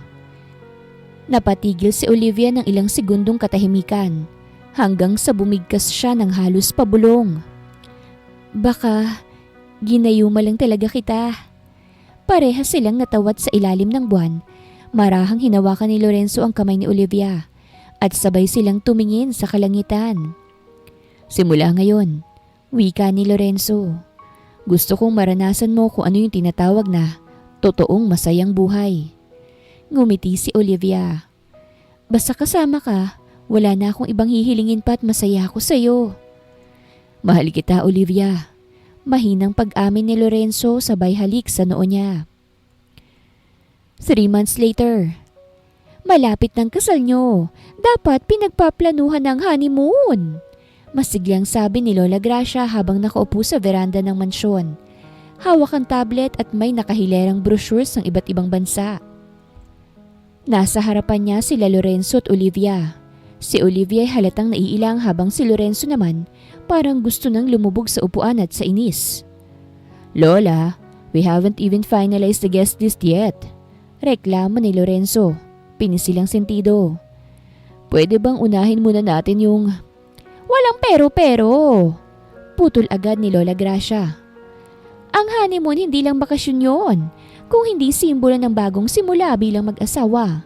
Napatigil si Olivia ng ilang segundong katahimikan hanggang sa bumigkas siya ng halos pabulong. Baka ginayuma lang talaga kita. Parehas silang natawad sa ilalim ng buwan. Marahang hinawakan ni Lorenzo ang kamay ni Olivia at sabay silang tumingin sa kalangitan. Simula ngayon, wika ni Lorenzo. Gusto kong maranasan mo kung ano yung tinatawag na totoong masayang buhay. Ngumiti si Olivia. Basta kasama ka, wala na akong ibang hihilingin pa at masaya ako sa'yo. Mahal kita, Olivia. Mahinang pag-amin ni Lorenzo sabay halik sa noo niya. 3 months later. Malapit ng kasal nyo. Dapat pinagpaplanuhan ng honeymoon. Masiglang sabi ni Lola Gracia habang nakaupo sa veranda ng mansyon. Hawak ang tablet at may nakahilerang brochures ng iba't ibang bansa. Nasa harapan niya sila Lorenzo at Olivia. Si Olivia ay halatang naiilang habang si Lorenzo naman parang gusto nang lumubog sa upuan at sa inis. Lola, we haven't even finalized the guest list yet. Reklamo ni Lorenzo. Pinisilang sentido. Pwede bang unahin muna natin yung... Walang pero-pero. Putol agad ni Lola Gracia. Ang honeymoon hindi lang bakasyon yon, kung hindi simbolo ng bagong simula bilang mag-asawa.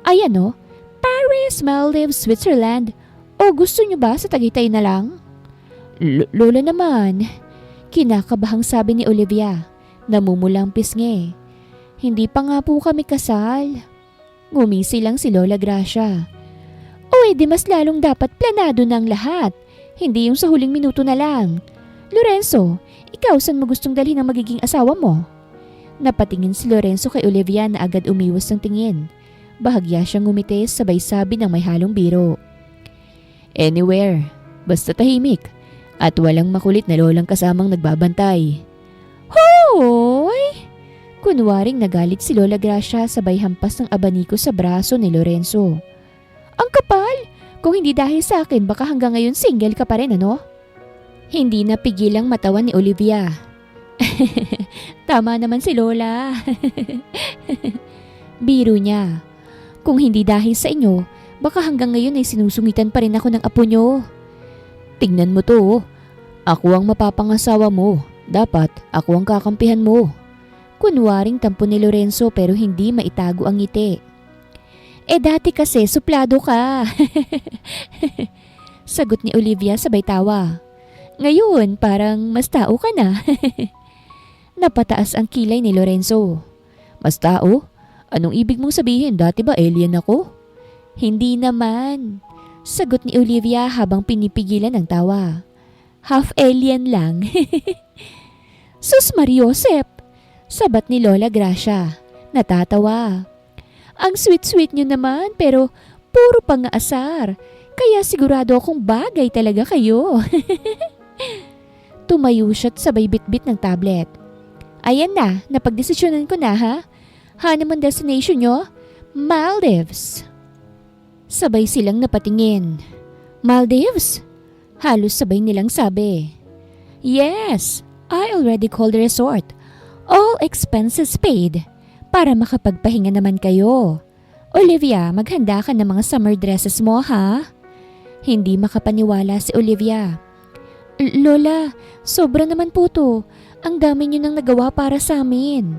Ayan o, Paris, Maldives, Switzerland. O gusto nyo ba sa Tagaytay na lang? Lola naman. Kinakabahang sabi ni Olivia. Namumulang pisngi. Hindi pa nga po kami kasal. Ngumisi lang si Lola Gracia. O edi mas lalong dapat planado ng lahat. Hindi yung sa huling minuto na lang. Lorenzo, ikaw saan mo gustong dalhin ang magiging asawa mo? Napatingin si Lorenzo kay Olivia na agad umiwas ng tingin. Bahagya siyang ngumiti sabay sabi ng may halong biro. Anywhere, basta tahimik at walang makulit na lolang kasamang nagbabantay. Hoy! Kunwaring nagalit si Lola Gracia sabay hampas ng abaniko sa braso ni Lorenzo. Ang kapal! Kung hindi dahil sa akin baka hanggang ngayon single ka pa rin, ano? Hindi napigilang matawa ni Olivia. Tama naman si Lola. Biro niya. Kung hindi dahil sa inyo, baka hanggang ngayon ay sinusungitan pa rin ako ng apo nyo. Tingnan mo to. Ako ang mapapangasawa mo. Dapat ako ang kakampihan mo. Kunwaring tampo ni Lorenzo pero hindi maitago ang ngiti. Dati kasi suplado ka. Sagot ni Olivia sabay tawa. Ngayon parang mas tao ka na. Napataas ang kilay ni Lorenzo. Mas tao? Anong ibig mong sabihin? Dati ba alien ako? Hindi naman. Sagot ni Olivia habang pinipigilan ang tawa. Half alien lang. Sus Mariosep! Sabat ni Lola Gracia. Natatawa. Ang sweet-sweet niyo naman pero puro pang-aasar. Kaya sigurado akong bagay talaga kayo. Tumayo siya't sabay bitbit ng tablet. Ayan na, napagdesisyonan ko na ha. Honeymoon destination nyo? Maldives. Sabay silang napatingin. Maldives? Halos sabay nilang sabi. Yes, I already called the resort. All expenses paid. Para makapagpahinga naman kayo. Olivia, maghanda ka ng mga summer dresses mo ha? Hindi makapaniwala si Olivia. Lola, sobra naman po to. Ang dami niyo nang nagawa para sa amin.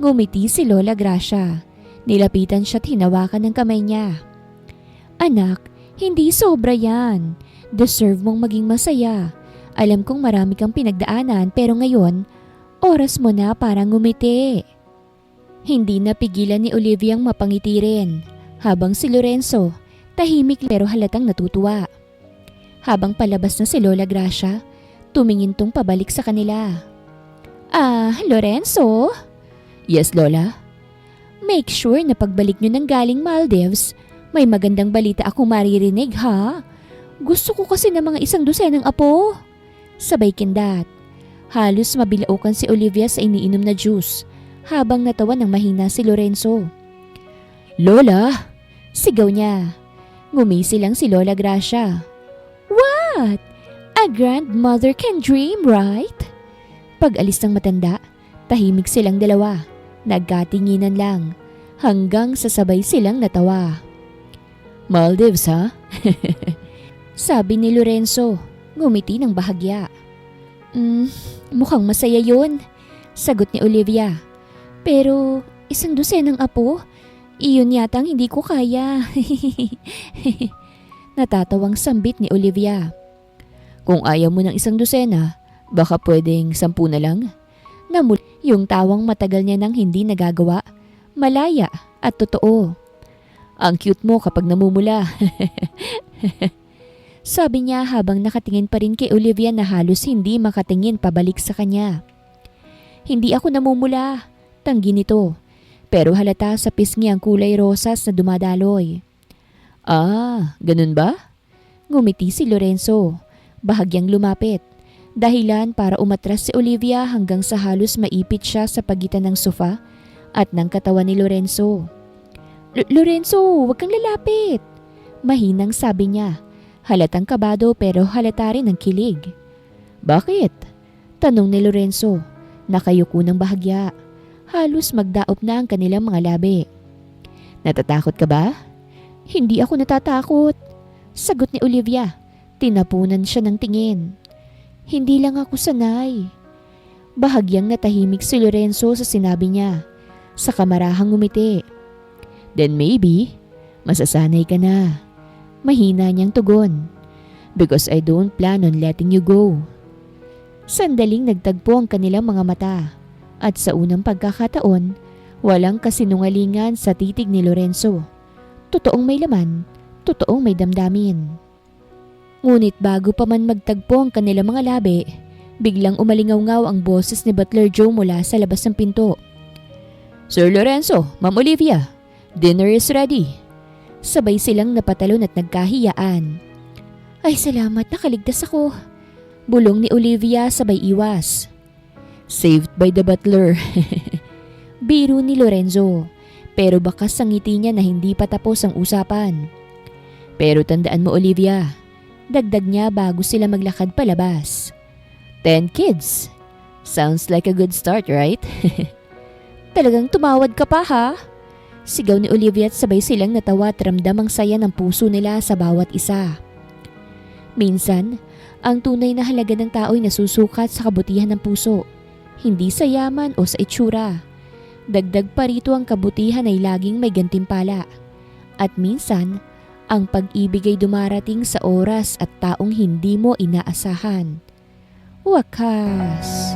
Ngumiti si Lola Gracia. Nilapitan siya't hinawakan ng kamay niya. Anak, hindi sobra yan. Deserve mong maging masaya. Alam kong marami kang pinagdaanan pero ngayon, oras mo na para ngumiti. Hindi napigilan ni Olivia ang mapangiti rin, habang si Lorenzo, tahimik pero halatang natutuwa. Habang palabas na si Lola Gracia, tumingin tong pabalik sa kanila. Lorenzo? Yes, Lola? Make sure na pagbalik nyo ng galing Maldives, may magandang balita akong maririnig ha. Gusto ko kasi ng mga 100 apo. Sabay kindat. Halos mabilaukan si Olivia sa iniinom na juice habang natawa ng mahina si Lorenzo. Lola! Sigaw niya. Ngumisi lang si Lola Gracia. What? A grandmother can dream, right? Pag-alis ng matanda, tahimik silang dalawa. Nagkatinginan lang hanggang sasabay silang natawa. Maldives ha? Sabi ni Lorenzo, ngumiti ng bahagya. Mukhang masaya yun, sagot ni Olivia. Pero 100 apo, iyon yatang hindi ko kaya. Natatawang sambit ni Olivia. Kung ayaw mo ng 100, baka pwedeng 10 na lang. Yung tawang matagal niya nang hindi nagagawa, malaya at totoo. Ang cute mo kapag namumula. Sabi niya habang nakatingin pa rin kay Olivia na halos hindi makatingin pabalik sa kanya. Hindi ako namumula, tanggi nito. Pero halata sa pisngi ang kulay rosas na dumadaloy. Ganun ba? Ngumiti si Lorenzo, bahagyang lumapit. Dahilan para umatras si Olivia hanggang sa halos maipit siya sa pagitan ng sofa at ng katawan ni Lorenzo. Lorenzo, huwag kang lalapit. Mahinang sabi niya. Halatang kabado pero halata rin ang kilig. Bakit? Tanong ni Lorenzo. Nakayuko ng bahagya. Halos magdaop na ang kanilang mga labi. Natatakot ka ba? Hindi ako natatakot. Sagot ni Olivia. Tinapunan siya ng tingin. Hindi lang ako sanay. Bahagyang natahimik si Lorenzo sa sinabi niya. Sa kamarahang ngumiti. Then maybe, masasanay ka na. Mahina niyang tugon. Because I don't plan on letting you go. Sandaling nagtagpo ang kanilang mga mata. At sa unang pagkakataon, walang kasinungalingan sa titig ni Lorenzo. Totoong may laman, totoong may damdamin. Ngunit bago pa man magtagpo ang kanilang mga labi, biglang umalingaw-ngaw ang boses ni Butler Joe mula sa labas ng pinto. Sir Lorenzo, Ma'am Olivia, dinner is ready. Sabay silang napatalon at nagkahiyaan. Ay salamat, nakaligtas ako. Bulong ni Olivia sabay iwas. Saved by the butler. Biro ni Lorenzo. Pero bakas ang ngiti niya na hindi pa tapos ang usapan. Pero tandaan mo Olivia, dagdag niya bago sila maglakad palabas. 10 kids. Sounds like a good start, right? Talagang tumawad ka pa ha? Sigaw ni Olivia at sabay silang natawa at ramdam ang saya ng puso nila sa bawat isa. Minsan, ang tunay na halaga ng tao ay nasusukat sa kabutihan ng puso, hindi sa yaman o sa itsura. Dagdag pa rito ang kabutihan ay laging may gantimpala. At minsan, ang pag-ibig ay dumarating sa oras at taong hindi mo inaasahan. Wakas!